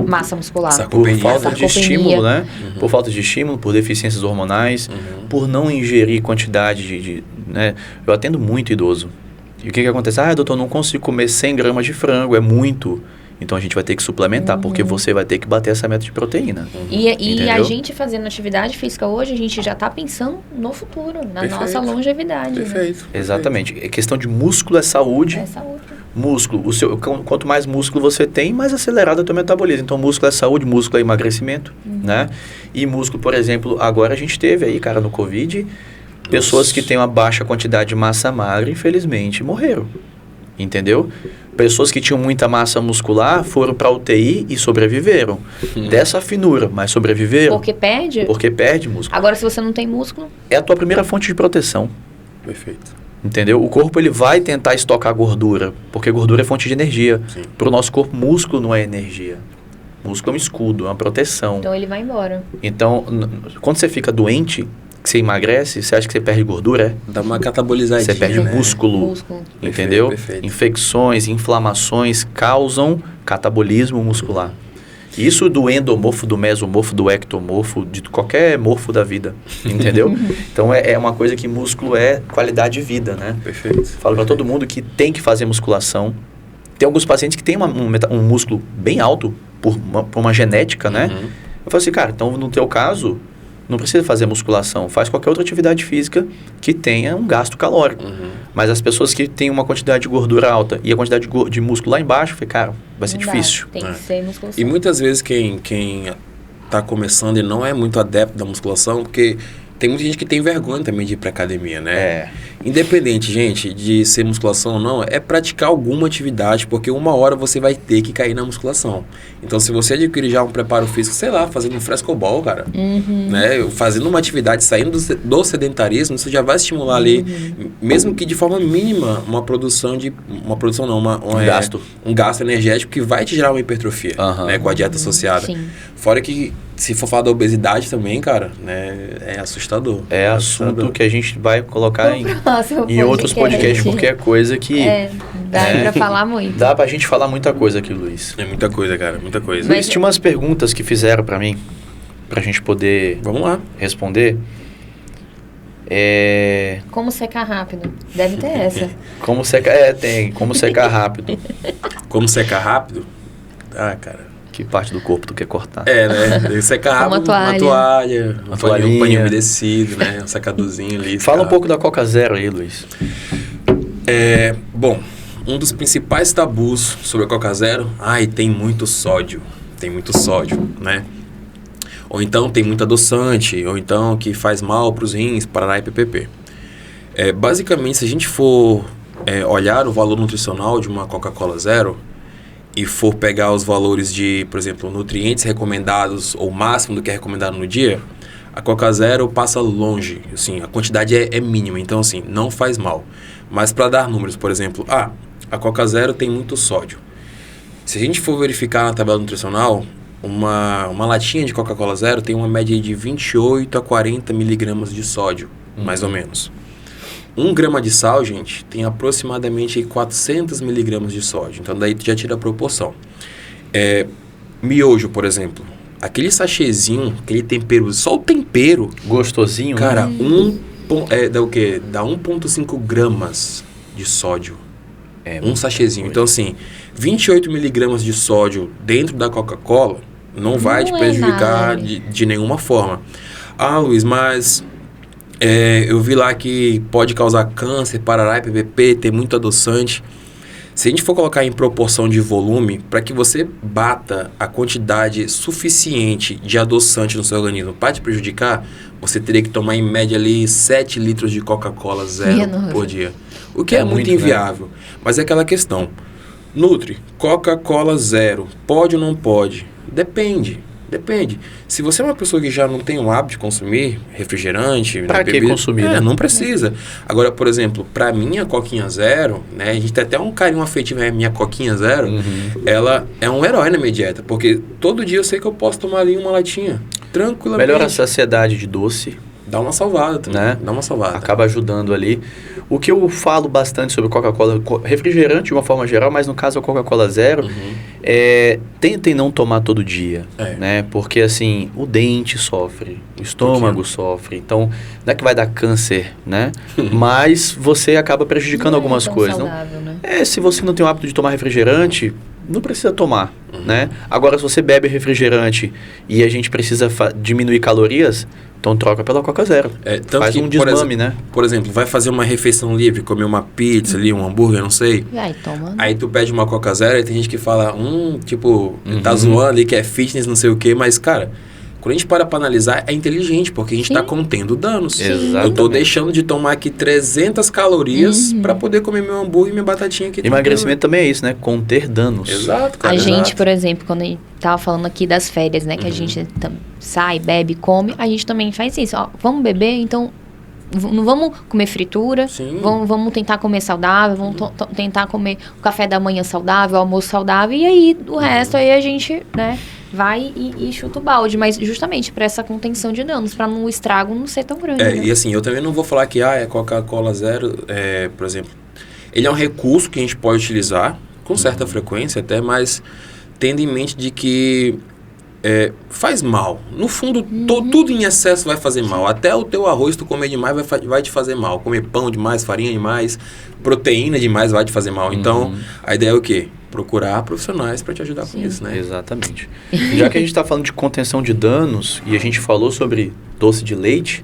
massa muscular. Por falta de Sarcopenia. estímulo, né? Por falta de estímulo, por deficiências hormonais, por não ingerir quantidade né? Eu atendo muito idoso. E o que acontece? Doutor, não consigo comer 100 gramas de frango, é muito. Então a gente vai ter que suplementar, porque você vai ter que bater essa meta de proteína. E a gente fazendo atividade física hoje, a gente já está pensando no futuro, na nossa longevidade. Perfeito. Né? Exatamente. A questão de músculo é saúde. É saúde. Músculo, quanto mais músculo você tem, mais acelerado é o teu metabolismo. Então, músculo é saúde, músculo é emagrecimento, né? E músculo, por exemplo, agora a gente teve aí, cara, no Covid, pessoas que têm uma baixa quantidade de massa magra, infelizmente, morreram. Entendeu? Pessoas que tinham muita massa muscular foram para UTI e sobreviveram. Dessa finura, mas sobreviveram. Porque perde? Porque perde músculo. Agora, se você não tem músculo... É a tua primeira fonte de proteção. Perfeito. Entendeu? O corpo ele vai tentar estocar gordura, porque gordura é fonte de energia. Para o nosso corpo, músculo não é energia. Músculo é um escudo, é uma proteção. Então ele vai embora. Então, quando você fica doente, que você emagrece, você acha que você perde gordura? Dá uma catabolizadinha. Você perde né? músculo. Entendeu? Perfeito. Infecções, inflamações causam catabolismo muscular. Isso do endomorfo, do mesomorfo, do ectomorfo, de qualquer morfo da vida, entendeu? Então, é uma coisa que músculo é qualidade de vida, né? Perfeito. Falo para todo mundo que tem que fazer musculação. Tem alguns pacientes que têm um músculo bem alto, por uma genética, né? Eu falo assim, cara, então no teu caso, não precisa fazer musculação. Faz qualquer outra atividade física que tenha um gasto calórico. Mas as pessoas que têm uma quantidade de gordura alta e a quantidade de músculo lá embaixo, cara, vai ser difícil. Tem que ser musculação. E muitas vezes quem tá começando e não é muito adepto da musculação, porque tem muita gente que tem vergonha também de ir pra academia, né? Independente, gente, de ser musculação ou não, é praticar alguma atividade, porque uma hora você vai ter que cair na musculação. Então, se você adquirir já um preparo físico, sei lá, fazendo um frescobol, cara, né? Fazendo uma atividade, saindo do sedentarismo, você já vai estimular ali, mesmo que de forma mínima, um gasto. Um gasto energético que vai te gerar uma hipertrofia, né? Com a dieta associada. Sim. Fora que, se for falar da obesidade também, cara, né? É assustador. É assunto que a gente vai colocar em outros podcasts, porque é coisa que... Dá pra falar muito. Dá pra gente falar muita coisa aqui, Luiz. É muita coisa, cara, muita coisa. Luiz, tinha umas perguntas que fizeram pra mim, pra gente poder Vamos lá. responder. Como secar rápido? Deve ter essa. Como secar... tem. Como secar rápido. Como secar rápido? Ah, cara. Que parte do corpo tu quer cortar? Né? Secar rápido, uma toalha, um paninho umedecido, né? Um secadorzinho ali. Fala um pouco da Coca Zero aí, Luiz. Bom, um dos principais tabus sobre a Coca Zero, tem muito sódio. Tem muito sódio, né? Ou então tem muito adoçante, ou então que faz mal para os rins, parará e ppp. Basicamente, se a gente for olhar o valor nutricional de uma Coca-Cola Zero e for pegar os valores de, por exemplo, nutrientes recomendados ou máximo do que é recomendado no dia, a Coca Zero passa longe, assim, a quantidade é mínima, então assim, não faz mal. Mas para dar números, por exemplo, a Coca Zero tem muito sódio. Se a gente for verificar na tabela nutricional, uma latinha de Coca-Cola Zero tem uma média de 28 a 40 miligramas de sódio, mais ou menos. 1 grama de sal, gente, tem aproximadamente 400 miligramas de sódio. Então, daí tu já tira a proporção. Miojo, por exemplo. Aquele sachêzinho, aquele tempero, só o tempero... Gostosinho, cara, né? Dá o quê? Dá 1,5 gramas de sódio. Um sachêzinho. Então, assim, 28 miligramas de sódio dentro da Coca-Cola não vai te prejudicar de nenhuma forma. Luiz, mas... eu vi lá que pode causar câncer, parará e ppp, ter muito adoçante. Se a gente for colocar em proporção de volume, para que você bata a quantidade suficiente de adoçante no seu organismo para te prejudicar, você teria que tomar em média ali 7 litros de Coca-Cola Zero por dia. O que é muito inviável. Né? Mas é aquela questão. Nutri, Coca-Cola Zero, pode ou não pode? Depende. Depende. Se você é uma pessoa que já não tem o hábito de consumir refrigerante... Pra que consumir, né? Não precisa. Agora, por exemplo, pra mim, a Coquinha Zero, né? A gente tem até um carinho afetivo, né? Minha Coquinha Zero, ela é um herói na minha dieta. Porque todo dia eu sei que eu posso tomar ali uma latinha. Tranquilamente. Melhora a saciedade de doce. Dá uma salvada também, né? Dá uma salvada. Acaba ajudando ali. O que eu falo bastante sobre Coca-Cola, refrigerante de uma forma geral, mas no caso a Coca-Cola Zero, tentem não tomar todo dia, né? Porque assim, o dente sofre, o estômago sofre, então não é que vai dar câncer, né? Mas você acaba prejudicando algumas coisas. Saudável, não? Né? Se você não tem o hábito de tomar refrigerante, não precisa tomar, né? Agora, se você bebe refrigerante e a gente precisa diminuir calorias, então troca pela Coca Zero. Faz um desmame, né? Por exemplo, vai fazer uma refeição livre, comer uma pizza ali, um hambúrguer, não sei. Aí toma. Aí tu pede uma Coca Zero e tem gente que fala, tá zoando ali que é fitness, não sei o quê, mas, cara, quando a gente para pra analisar, é inteligente, porque a gente tá contendo danos. Exatamente. Eu tô deixando de tomar aqui 300 calorias pra poder comer meu hambúrguer e minha batatinha aqui. Emagrecimento também é isso, né? Conter danos. Exato, cara. A gente, por exemplo, quando a gente tava falando aqui das férias, né? Que a gente sai, bebe, come, a gente também faz isso. Ó, vamos beber, então não vamos comer fritura, vamos tentar comer saudável, vamos tentar comer o café da manhã saudável, o almoço saudável, e aí o resto aí a gente, né, vai e chuta o balde, mas justamente para essa contenção de danos, para o estrago não ser tão grande. Né? E assim, eu também não vou falar que é Coca-Cola Zero, por exemplo, ele é um recurso que a gente pode utilizar com certa frequência até, mas tendo em mente de que faz mal. No fundo, tudo em excesso vai fazer mal. Até o teu arroz, tu comer demais, vai te fazer mal. Comer pão demais, farinha demais, proteína demais vai te fazer mal. Então, a ideia é o quê? Procurar profissionais para te ajudar com isso, né? Exatamente. Já que a gente está falando de contenção de danos e a gente falou sobre doce de leite,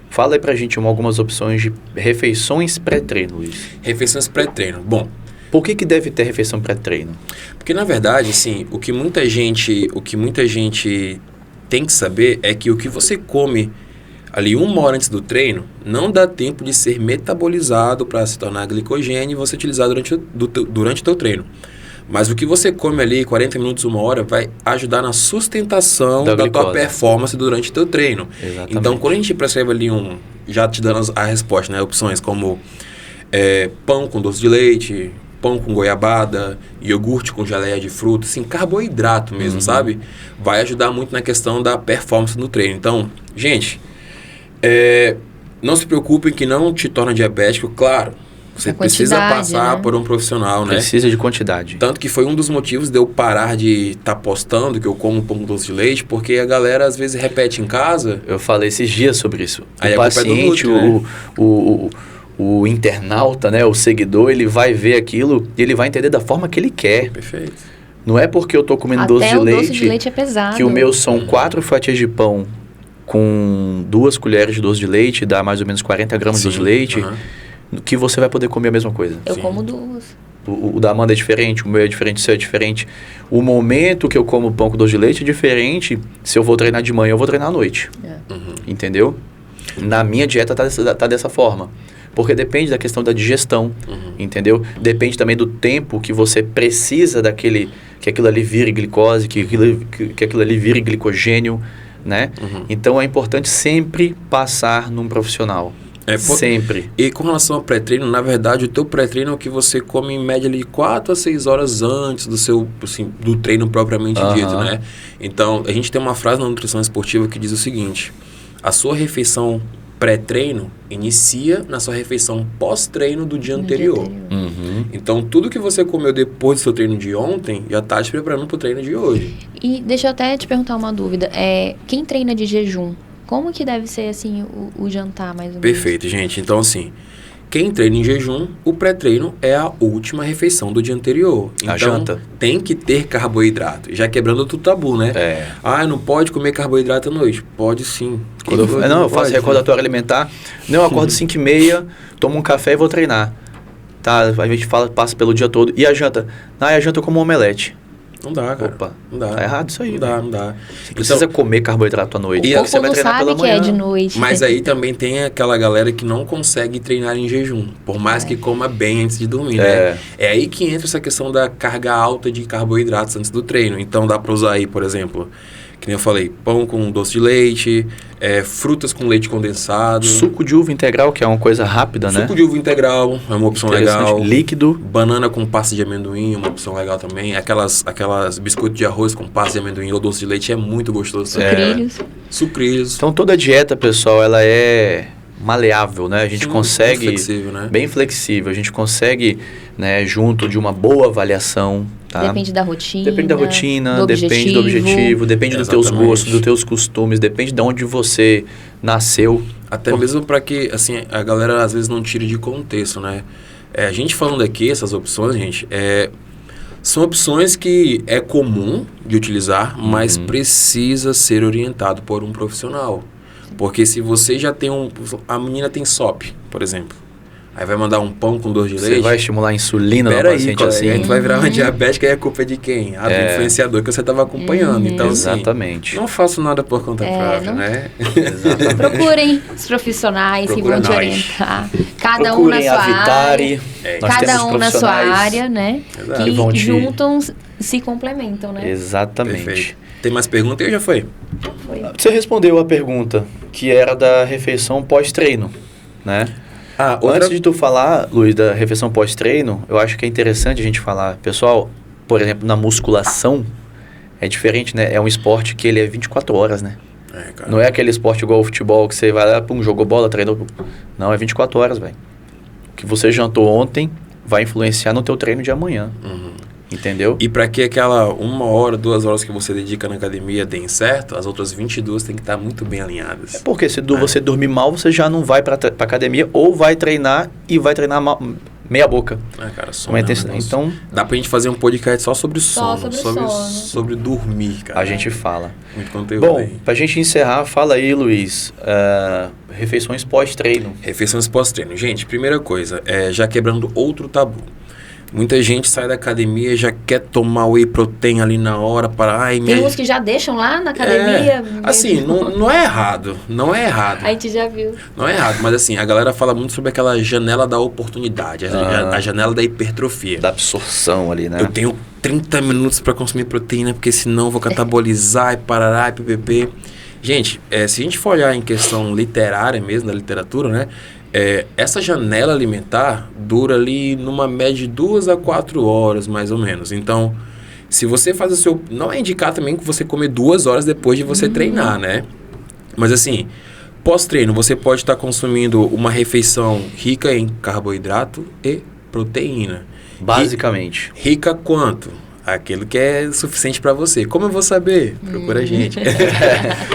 fala aí pra gente algumas opções de refeições pré-treino, Luiz. Refeições pré-treino. Bom, por que deve ter refeição pré-treino? Porque, na verdade, assim, o que muita gente tem que saber é que o que você come ali 1 hora antes do treino não dá tempo de ser metabolizado para se tornar glicogênio e você utilizar durante o teu treino. Mas o que você come ali 40 minutos, 1 hora, vai ajudar na sustentação da tua performance durante o teu treino. Exatamente. Então, quando a gente prescreve ali já te dando a resposta, né? Opções como pão com doce de leite, pão com goiabada, iogurte com geleia de fruta, assim, carboidrato mesmo, sabe? Vai ajudar muito na questão da performance no treino. Então, gente, não se preocupem que não te torna diabético, claro. Você precisa passar por um profissional, né? Precisa de quantidade. Tanto que foi um dos motivos de eu parar de estar postando que eu como pão com doce de leite, porque a galera às vezes repete em casa. Eu falei esses dias sobre isso. Aí o paciente, o internauta, né, o seguidor, ele vai ver aquilo e ele vai entender da forma que ele quer. Perfeito. Não é porque eu tô comendo Até doce de leite é pesado. Que o meu são 4 fatias de pão com 2 colheres de doce de leite, dá mais ou menos 40 gramas de doce de leite, que você vai poder comer a mesma coisa. Eu como 2. O da Amanda é diferente, o meu é diferente, o seu é diferente. O momento que eu como pão com doce de leite é diferente se eu vou treinar de manhã ou vou treinar à noite. Entendeu? Na minha dieta tá dessa forma. Porque depende da questão da digestão, entendeu? Depende também do tempo que você precisa que aquilo ali vire glicose, que aquilo ali vire glicogênio, né? Então é importante sempre passar num profissional. Sempre. E com relação ao pré-treino, na verdade, o teu pré-treino é o que você come em média de 4 a 6 horas antes do seu, assim, do treino propriamente dito, né? Então, a gente tem uma frase na nutrição esportiva que diz o seguinte: a sua refeição pré-treino inicia na sua refeição pós-treino do dia anterior. Então, tudo que você comeu depois do seu treino de ontem já está te preparando para o treino de hoje. E deixa eu até te perguntar uma dúvida. Quem treina de jejum, como que deve ser assim o jantar, mais ou menos? Perfeito, gente. Então, assim, quem treina em jejum, o pré-treino é a última refeição do dia anterior. Então, a janta. Tem que ter carboidrato. Já quebrando outro tabu, né? Não pode comer carboidrato à noite. Pode sim. Eu faço recordatório alimentar. Não, eu acordo 5h30, tomo um café e vou treinar. Tá, a gente passa pelo dia todo. E a janta? A janta eu como um omelete. Não dá, cara. Opa, não dá. Tá errado isso aí. Não dá. Você precisa comer carboidrato à noite. O corpo você vai treinar pela manhã. É de noite. Mas aí também tem aquela galera que não consegue treinar em jejum, por mais que coma bem antes de dormir, né? É aí que entra essa questão da carga alta de carboidratos antes do treino. Então dá pra usar aí, por exemplo, Que nem eu falei, pão com doce de leite, frutas com leite condensado. Suco de uva integral, que é uma coisa rápida, né? Suco de uva integral é uma opção legal. Líquido. Banana com pasta de amendoim, uma opção legal também. Aquelas biscoitos de arroz com pasta de amendoim ou doce de leite é muito gostoso. Sucrilhos. Sucrilhos. Então toda dieta, pessoal, ela é maleável, né? A gente consegue... Bem flexível, né? Bem flexível. A gente consegue, né, junto de uma boa avaliação, tá? Depende da rotina. Depende da rotina, do depende do objetivo, depende dos teus gostos, dos teus costumes, depende de onde você nasceu. Até mesmo para que, assim, a galera às vezes não tire de contexto, né? A gente falando aqui, essas opções, gente, são opções que é comum de utilizar, mas precisa ser orientado por um profissional. Porque se você já tem a menina tem SOP, por exemplo, aí vai mandar um pão com doce de leite. Você vai estimular a insulina no paciente assim. Aí tu vai virar uma diabética e a culpa é de quem? Do influenciador que você estava acompanhando. Então, exatamente. Assim, não faço nada por conta própria, né? Exatamente. Procurem os profissionais que vão te orientar. Cada um na sua Vitari. área. Cada um na sua área, né? Que juntam, se complementam, né? Exatamente. Perfeito. Tem mais perguntas aí ou já foi? Você respondeu a pergunta, que era da refeição pós-treino, né? Antes de tu falar, Luiz, da refeição pós-treino, eu acho que é interessante a gente falar. Pessoal, por exemplo, na musculação, é diferente, né? É um esporte que ele é 24 horas, né? Cara. Não é aquele esporte igual o futebol que você vai lá, jogou bola, treinou. Não, é 24 horas, velho. O que você jantou ontem vai influenciar no teu treino de amanhã. Entendeu? E para que aquela 1 hora, 2 horas que você dedica na academia deem certo, as outras 22 tem que estar muito bem alinhadas. Porque se você dormir mal, você já não vai para academia ou vai treinar e vai treinar meia boca. Cara, sono então dá pra gente fazer um podcast só sobre sono, sono. sobre dormir, cara. A gente fala. Muito conteúdo. Bom, aí. Pra gente encerrar, fala aí, Luiz, refeições pós-treino. Refeições pós-treino. Gente, primeira coisa, já quebrando outro tabu. Muita gente sai da academia e já quer tomar whey protein ali na hora para... Tem uns que já deixam lá na academia. Assim, não é errado. Não é errado. A gente já viu. Não é errado, mas assim, a galera fala muito sobre aquela janela da oportunidade, a janela da hipertrofia. Da absorção ali, né? Eu tenho 30 minutos para consumir proteína, porque senão eu vou catabolizar e parará e ppp. Gente, se a gente for olhar em questão literária mesmo, da literatura, né? Essa janela alimentar dura ali numa média de 2 a 4 horas, mais ou menos. Então, se você faz o seu... Não é indicar também que você comer 2 horas depois de você treinar, né? Mas assim, pós-treino, você pode estar consumindo uma refeição rica em carboidrato e proteína. Basicamente. Rica quanto? Aquilo que é suficiente para você. Como eu vou saber? Procura a gente.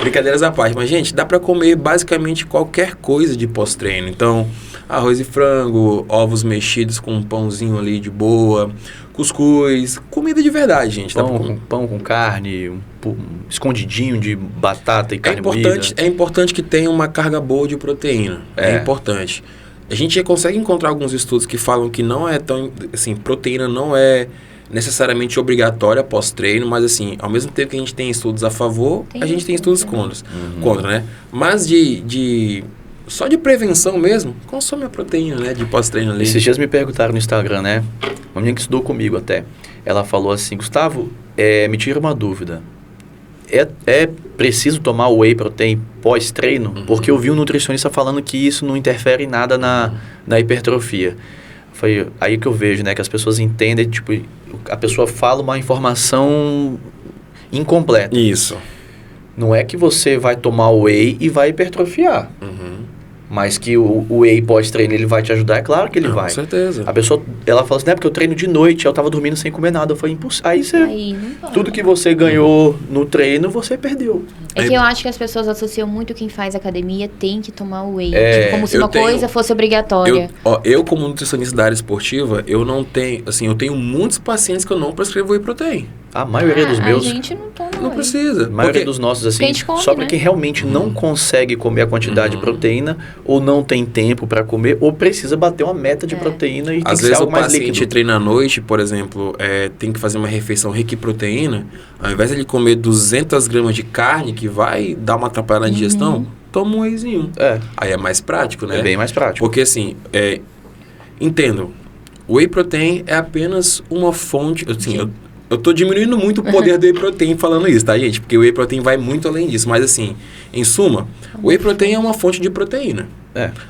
Brincadeiras à parte. Mas, gente, dá para comer basicamente qualquer coisa de pós-treino. Então, arroz e frango, ovos mexidos com um pãozinho ali de boa, cuscuz, comida de verdade, gente. Pão com carne, escondidinho de batata e carne moída. É importante que tenha uma carga boa de proteína. É importante. A gente já consegue encontrar alguns estudos que falam que não é tão... Assim, proteína não é necessariamente obrigatória pós-treino, mas assim, ao mesmo tempo que a gente tem estudos a favor, a gente tem estudos contra, né? Mas só de prevenção mesmo, consome a proteína, né, de pós-treino ali. Esses dias me perguntaram no Instagram, né? Uma menina que estudou comigo até. Ela falou assim, Gustavo, me tira uma dúvida. É preciso tomar whey protein pós-treino? Porque eu vi um nutricionista falando que isso não interfere em nada na hipertrofia. Foi aí que eu vejo, né, que as pessoas entendem, tipo, a pessoa fala uma informação incompleta. Isso. Não é que você vai tomar whey e vai hipertrofiar. Mas que o whey pós-treino ele vai te ajudar, é claro que ele vai. Com certeza. A pessoa, ela fala assim, porque eu treino de noite, eu tava dormindo sem comer nada. Eu falei, aí tudo que você ganhou no treino, você perdeu. É que eu acho que as pessoas associam muito quem faz academia tem que tomar whey. Tipo, como se uma coisa fosse obrigatória. Eu, como nutricionista da área esportiva, eu não tenho, assim, eu tenho muitos pacientes que eu não prescrevo whey protein. A maioria dos meus... A gente não toma não precisa. A maioria dos nossos, assim, só para quem realmente não consegue comer a quantidade de proteína, ou não tem tempo para comer, ou precisa bater uma meta de proteína e tem às que vezes ser algo mais líquido. O paciente treina à noite, por exemplo, tem que fazer uma refeição rica em proteína, ao invés de ele comer 200 gramas de carne, que vai dar uma atrapalhada na digestão, toma um wheyzinho. Aí é mais prático, né? É bem mais prático. Porque assim, entendo, o whey protein é apenas uma fonte, assim, eu Eu tô diminuindo muito o poder do Whey Protein falando isso, tá, gente? Porque o Whey Protein vai muito além disso. Mas, assim, em suma, o Whey Protein é uma fonte de proteína.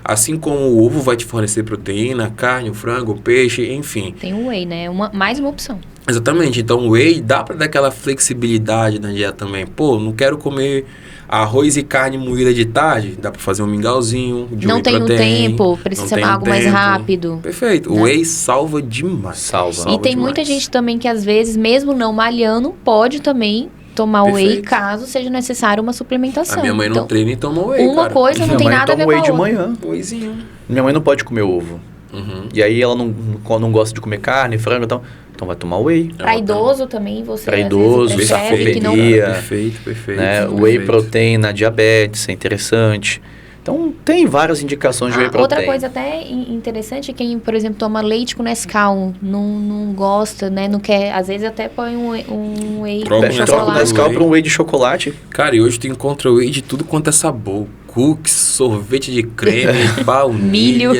Assim como o ovo vai te fornecer proteína, carne, o frango, o peixe, enfim. Tem o Whey, né? Mais uma opção. Exatamente. Então, o Whey dá pra dar aquela flexibilidade na dieta também. Pô, não quero comer arroz e carne moída de tarde. Dá pra fazer um mingauzinho de Não Whey tenho Protein. tempo, precisa ser algo mais rápido. Perfeito. Né? O Whey salva demais. Salva. E tem demais. muita gente também que, às vezes, mesmo não malhando, pode também tomar o Whey Perfeito. caso seja necessário uma suplementação. A minha mãe não Então, treina e toma Whey, uma cara. coisa não Minha tem mãe nada a ver toma com a whey de outra. manhã. Wheyzinho. Minha mãe não pode comer ovo. Uhum. E aí ela não gosta de comer carne, frango, então vai tomar whey. Pra idoso também, você Pra às idoso, vezes prefere que não... sarcopenia. Perfeito. Né? Perfeito. Whey protein na diabetes, é interessante. Então, tem várias indicações de whey protein. Outra coisa até interessante é quem, por exemplo, toma leite com Nescau, não gosta, né? Não quer, às vezes até põe um whey Troca com o Troca o chocolate. Nescau por um whey de chocolate. Cara, e hoje tu encontra Whey de tudo quanto é sabor. Cookies, sorvete de creme, baunilha. Milho.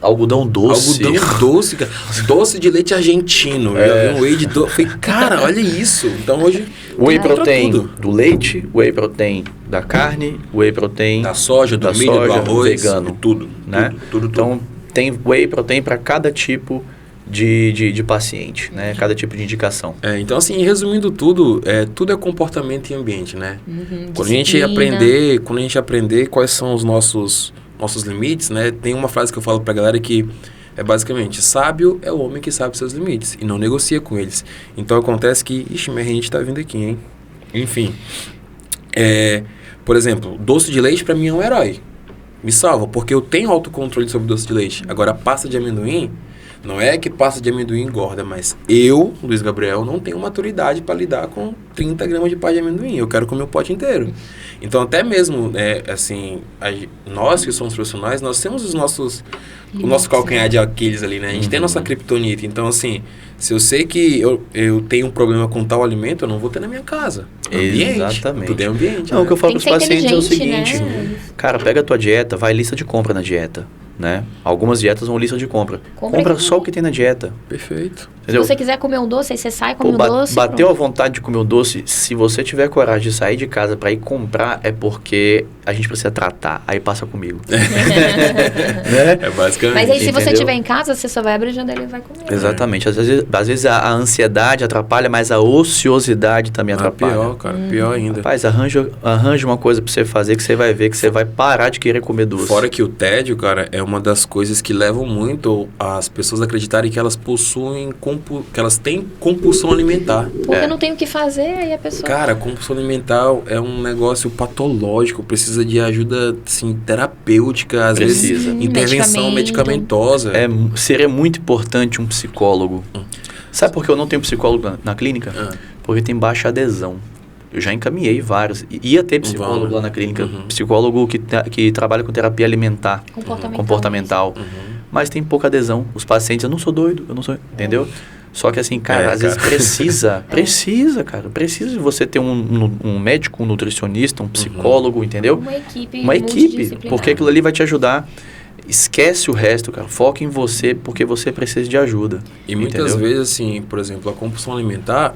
Algodão doce. Algodão doce, cara. Doce de leite argentino. Eu já vi um Whey de doce. Falei, cara, olha isso. Então hoje... Whey encontra protein tudo. do leite, whey protein da carne, whey protein Da soja, do da milho, soja, do arroz. vegano. de tudo. Né? Tudo. Então, tem whey protein para cada tipo de paciente, né? Cada tipo de indicação. Então, assim, resumindo tudo, tudo é comportamento e ambiente, né? Quando a gente Disciplina. aprender quais são os nossos limites, né? Tem uma frase que eu falo pra galera que é basicamente, sábio é o homem que sabe seus limites e não negocia com eles. Então acontece que, minha rinite tá vindo aqui, hein? Enfim, por exemplo, doce de leite pra mim é um herói. Me salva, porque eu tenho autocontrole sobre doce de leite. Agora, pasta de amendoim, não é que pasta de amendoim engorda, mas eu, Luiz Gabriel, não tenho maturidade para lidar com 30 gramas de pasta de amendoim. Eu quero comer o pote inteiro. Então, até mesmo, assim, nós que somos profissionais, nós temos o nosso calcanhar de Aquiles ali, né? A gente tem a nossa criptonita. Então, assim, se eu sei que eu tenho um problema com tal alimento, eu não vou ter na minha casa. Exatamente. Tudo é ambiente. Não, o que eu falo Tem para os que ser pacientes é o inteligente, seguinte, né? cara, pega a tua dieta, vai lista de compra na dieta, né? Algumas dietas vão lista de compra. Compra só o que tem na dieta, Perfeito. entendeu? Se você quiser comer um doce, aí você sai, come Pô, um doce. bateu a pronto. vontade de comer o doce, se você tiver coragem de sair de casa para ir comprar, é porque a gente precisa tratar, aí passa comigo. Né? É basicamente. Mas aí, se você Entendeu? estiver em casa, você só vai abrir a janela e vai comer. Exatamente. Às vezes a ansiedade atrapalha, mas a ociosidade também atrapalha. Pior, cara. Pior ainda. Rapaz, arranja uma coisa pra você fazer que você vai ver que você vai parar de querer comer doce. Fora que o tédio, cara, é uma das coisas que levam muito as pessoas a acreditarem que elas possuem, que elas têm compulsão alimentar. Porque não tem o que fazer, aí a pessoa... Cara, compulsão alimentar é um negócio patológico, precisa de ajuda, assim, terapêutica, às Precisa. vezes intervenção medicamentosa. Seria muito importante um psicólogo. Sabe por que eu não tenho psicólogo na clínica? Porque tem baixa adesão. Eu já encaminhei vários. Ia ter psicólogo lá na clínica. Psicólogo que trabalha com terapia alimentar. Comportamental. Mas tem pouca adesão. Os pacientes, eu não sou doido, eu não sou... Entendeu? Só que assim, cara, às vezes precisa de você ter um médico, um nutricionista, um psicólogo, entendeu? Uma equipe, porque aquilo ali vai te ajudar. Esquece o resto, cara. Foca em você, porque você precisa de ajuda. E muitas vezes, assim, por exemplo, a compulsão alimentar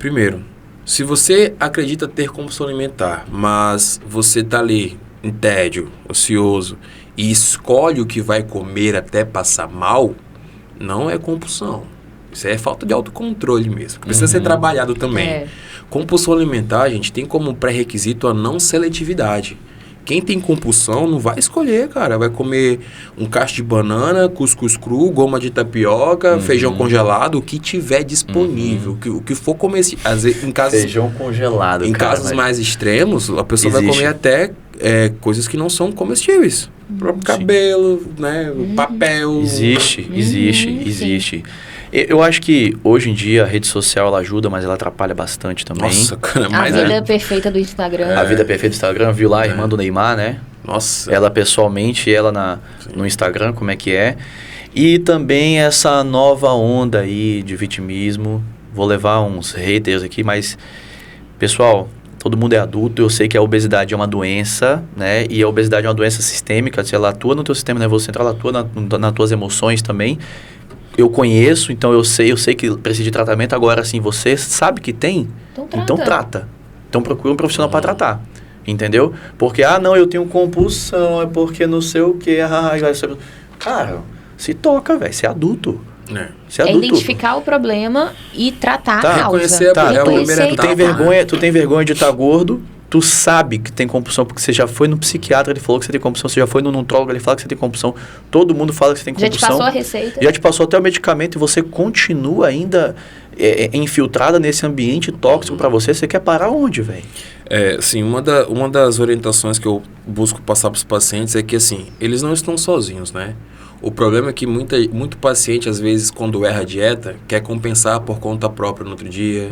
Primeiro, se você acredita ter compulsão alimentar, mas você tá ali em tédio, ocioso, e escolhe o que vai comer até passar mal, não é compulsão. Isso é falta de autocontrole mesmo. Precisa ser trabalhado também. Compulsão alimentar, gente, tem como pré-requisito a não seletividade. Quem tem compulsão não vai escolher, cara. Vai comer um cacho de banana, cuscuz cru, goma de tapioca, feijão congelado, o que tiver disponível. O que for comer, às vezes, em casos... Feijão congelado, Em cara, casos mais extremos, a pessoa vai comer até coisas que não são comestíveis. O próprio cabelo, né? O papel. Existe. Eu acho que hoje em dia a rede social ela ajuda, mas ela atrapalha bastante também. Nossa, cara, A mas vida perfeita do Instagram. A vida perfeita do Instagram, viu lá a irmã do Neymar, né? Nossa. Ela pessoalmente, ela no Instagram, como é que é. E também essa nova onda aí de vitimismo. Vou levar uns haters aqui, mas... Pessoal, todo mundo é adulto. Eu sei que a obesidade é uma doença, né? E a obesidade é uma doença sistêmica. Se ela atua no teu sistema nervoso central, ela atua nas tuas emoções também. eu conheço, então eu sei que precisa de tratamento. Agora, assim, você sabe que tem, então trata. Então procura um profissional para tratar. Entendeu? Porque, não, eu tenho compulsão, é porque não sei o quê. Cara, se toca, velho, você é adulto. É identificar o problema e tratar a causa. Reconhecer Tu tem vergonha de estar gordo, tu sabe que tem compulsão porque você já foi no psiquiatra, ele falou que você tem compulsão, você já foi no nutrólogo, ele fala que você tem compulsão, todo mundo fala que você tem compulsão. Já te passou a receita. Já te passou até o medicamento e você continua ainda infiltrada nesse ambiente tóxico para você quer parar onde, velho? Sim, uma das orientações que eu busco passar para os pacientes é que, assim, eles não estão sozinhos, né? O problema é que muito paciente, às vezes, quando erra a dieta, quer compensar por conta própria no outro dia,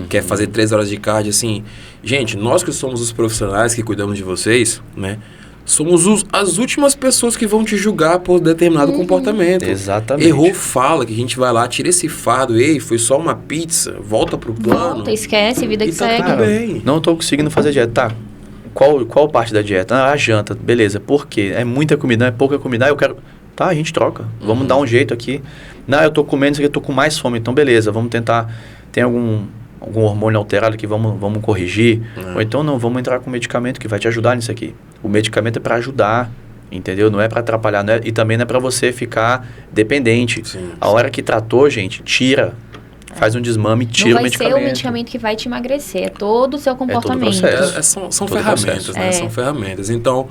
quer fazer 3 horas de cardio, assim. Gente, nós que somos os profissionais que cuidamos de vocês, né? Somos as últimas pessoas que vão te julgar por determinado comportamento. Exatamente. Errou, fala, que a gente vai lá, tira esse fardo, foi só uma pizza, volta pro plano. Volta, esquece, vida que segue. Tá tudo bem. Não tô conseguindo fazer dieta, tá? Qual parte da dieta? A janta, beleza. Por quê? É muita comida, não é pouca comida. Eu quero... Tá, a gente troca. Vamos dar um jeito aqui. Não, eu tô comendo isso aqui, eu tô com mais fome. Então, beleza, vamos tentar... Tem algum hormônio alterado que vamos corrigir. Ou então, não, vamos entrar com medicamento que vai te ajudar nisso aqui. O medicamento é para ajudar, entendeu? Não é para atrapalhar, e também não é para você ficar dependente. A hora que tratou, gente, tira. Faz um desmame, tira o medicamento. Não vai ser o medicamento que vai te emagrecer, é todo o seu comportamento. É todo o processo. São ferramentas, né? São ferramentas. Então...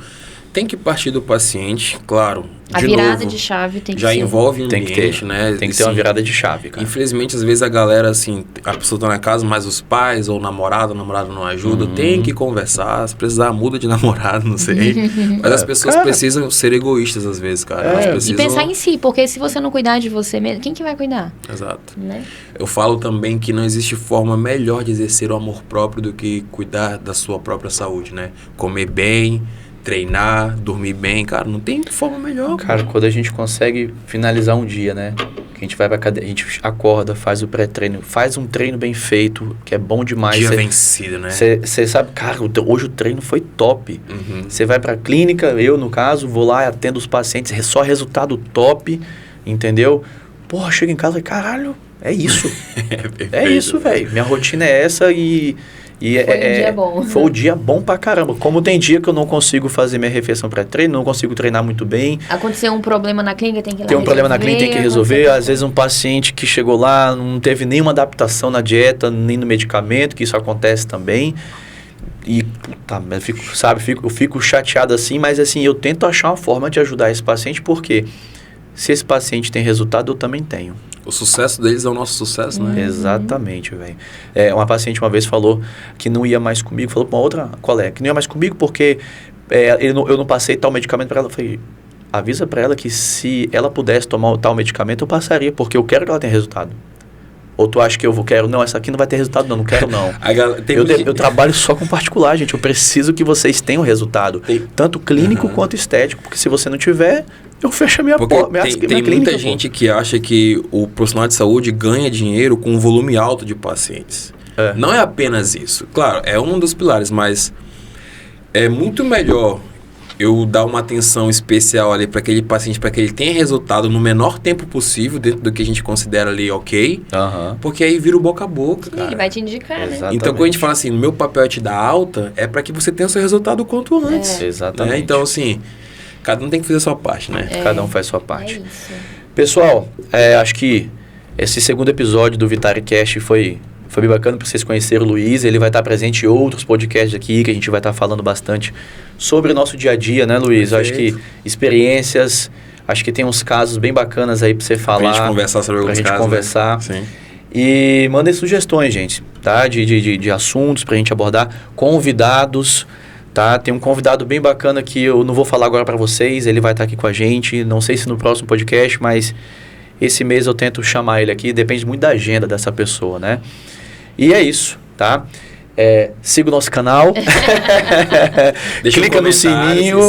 Tem que partir do paciente, claro. A virada de chave tem que já ser. envolve o ambiente, né? Tem que ter uma virada de chave, cara. Infelizmente, às vezes a galera, assim, a pessoa tá na casa, mas os pais ou o namorado não ajuda. Tem que conversar. Se precisar, muda de namorado, não sei. Mas as pessoas precisam ser egoístas, às vezes, cara. Elas precisam... E pensar em si, porque se você não cuidar de você mesmo, quem que vai cuidar? Exato. Né? Eu falo também que não existe forma melhor de exercer o amor próprio do que cuidar da sua própria saúde, né? Comer bem, treinar, dormir bem, cara, não tem forma melhor. Cara, quando a gente consegue finalizar um dia, né? Que a gente vai pra cadeia, a gente acorda, faz o pré-treino, faz um treino bem feito, que é bom demais. Dia vencido, né? Você sabe, cara, hoje o treino foi top. Você vai pra clínica, eu no caso, vou lá, atendo os pacientes, só resultado top, entendeu? Porra, chego em casa e caralho, é isso. É isso, velho. Minha rotina é essa e foi um dia bom. Foi um dia bom pra caramba. Como tem dia que eu não consigo fazer minha refeição pré-treino, não consigo treinar muito bem. Aconteceu um problema na clínica, tem que ir lá Tem um problema na clínica, tem que resolver. Às vezes um paciente que chegou lá, não teve nenhuma adaptação na dieta, nem no medicamento, que isso acontece também. E, puta, eu fico chateado assim, mas assim, eu tento achar uma forma de ajudar esse paciente, porque se esse paciente tem resultado, eu também tenho. O sucesso deles é o nosso sucesso, né? Exatamente, velho. Uma paciente uma vez falou que não ia mais comigo, falou para uma outra colega que não ia mais comigo porque eu não passei tal medicamento para ela. Eu falei, avisa para ela que se ela pudesse tomar tal medicamento, eu passaria, porque eu quero que ela tenha resultado. Ou tu acha que eu quero? Não, essa aqui não vai ter resultado, não quero não. Eu trabalho só com particular, gente. Eu preciso que vocês tenham resultado, tanto clínico quanto estético, porque se você não tiver, eu fecho a minha porta. Tem muita gente que acha que o profissional de saúde ganha dinheiro com um volume alto de pacientes. Não é apenas isso. Claro, é um dos pilares, mas é muito melhor eu dar uma atenção especial ali para aquele paciente, para que ele tenha resultado no menor tempo possível, dentro do que a gente considera ali ok, porque aí vira o boca a boca, cara. Ele vai te indicar, Exatamente. né? Então, quando a gente fala assim, meu papel é te dar alta, é para que você tenha o seu resultado o quanto antes. Exatamente. Né? Então, assim, cada um tem que fazer a sua parte, né? Cada um faz a sua parte. É isso. Pessoal, acho que esse segundo episódio do VitariCast foi bem bacana para vocês conhecerem o Luiz. Ele vai estar presente em outros podcasts aqui, que a gente vai estar falando bastante sobre o nosso dia a dia, né, Luiz? Perfeito. Acho que experiências, acho que tem uns casos bem bacanas aí para você falar. Pra gente conversar sobre alguns casos. Pra gente conversar. Né? Sim. E mandem sugestões, gente, tá? De assuntos pra gente abordar. Convidados, tá? Tem um convidado bem bacana que eu não vou falar agora para vocês. Ele vai estar aqui com a gente. Não sei se no próximo podcast, mas esse mês eu tento chamar ele aqui. Depende muito da agenda dessa pessoa, né? E é isso, tá? Siga o nosso canal. Clica no sininho.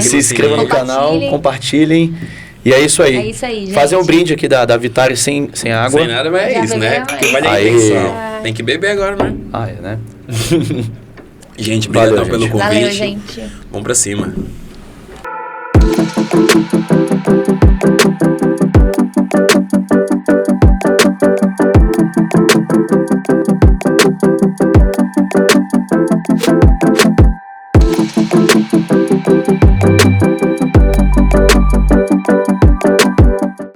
Se inscreva no canal. Compartilhem. E é isso aí. É isso aí, gente. Fazer um brinde aqui da Vitari sem água. Sem nada, mas é isso, né? Porque vale a intenção. Tem que beber agora, né? Né? Gente, obrigado pelo convite. Valeu, gente. Vamos pra cima.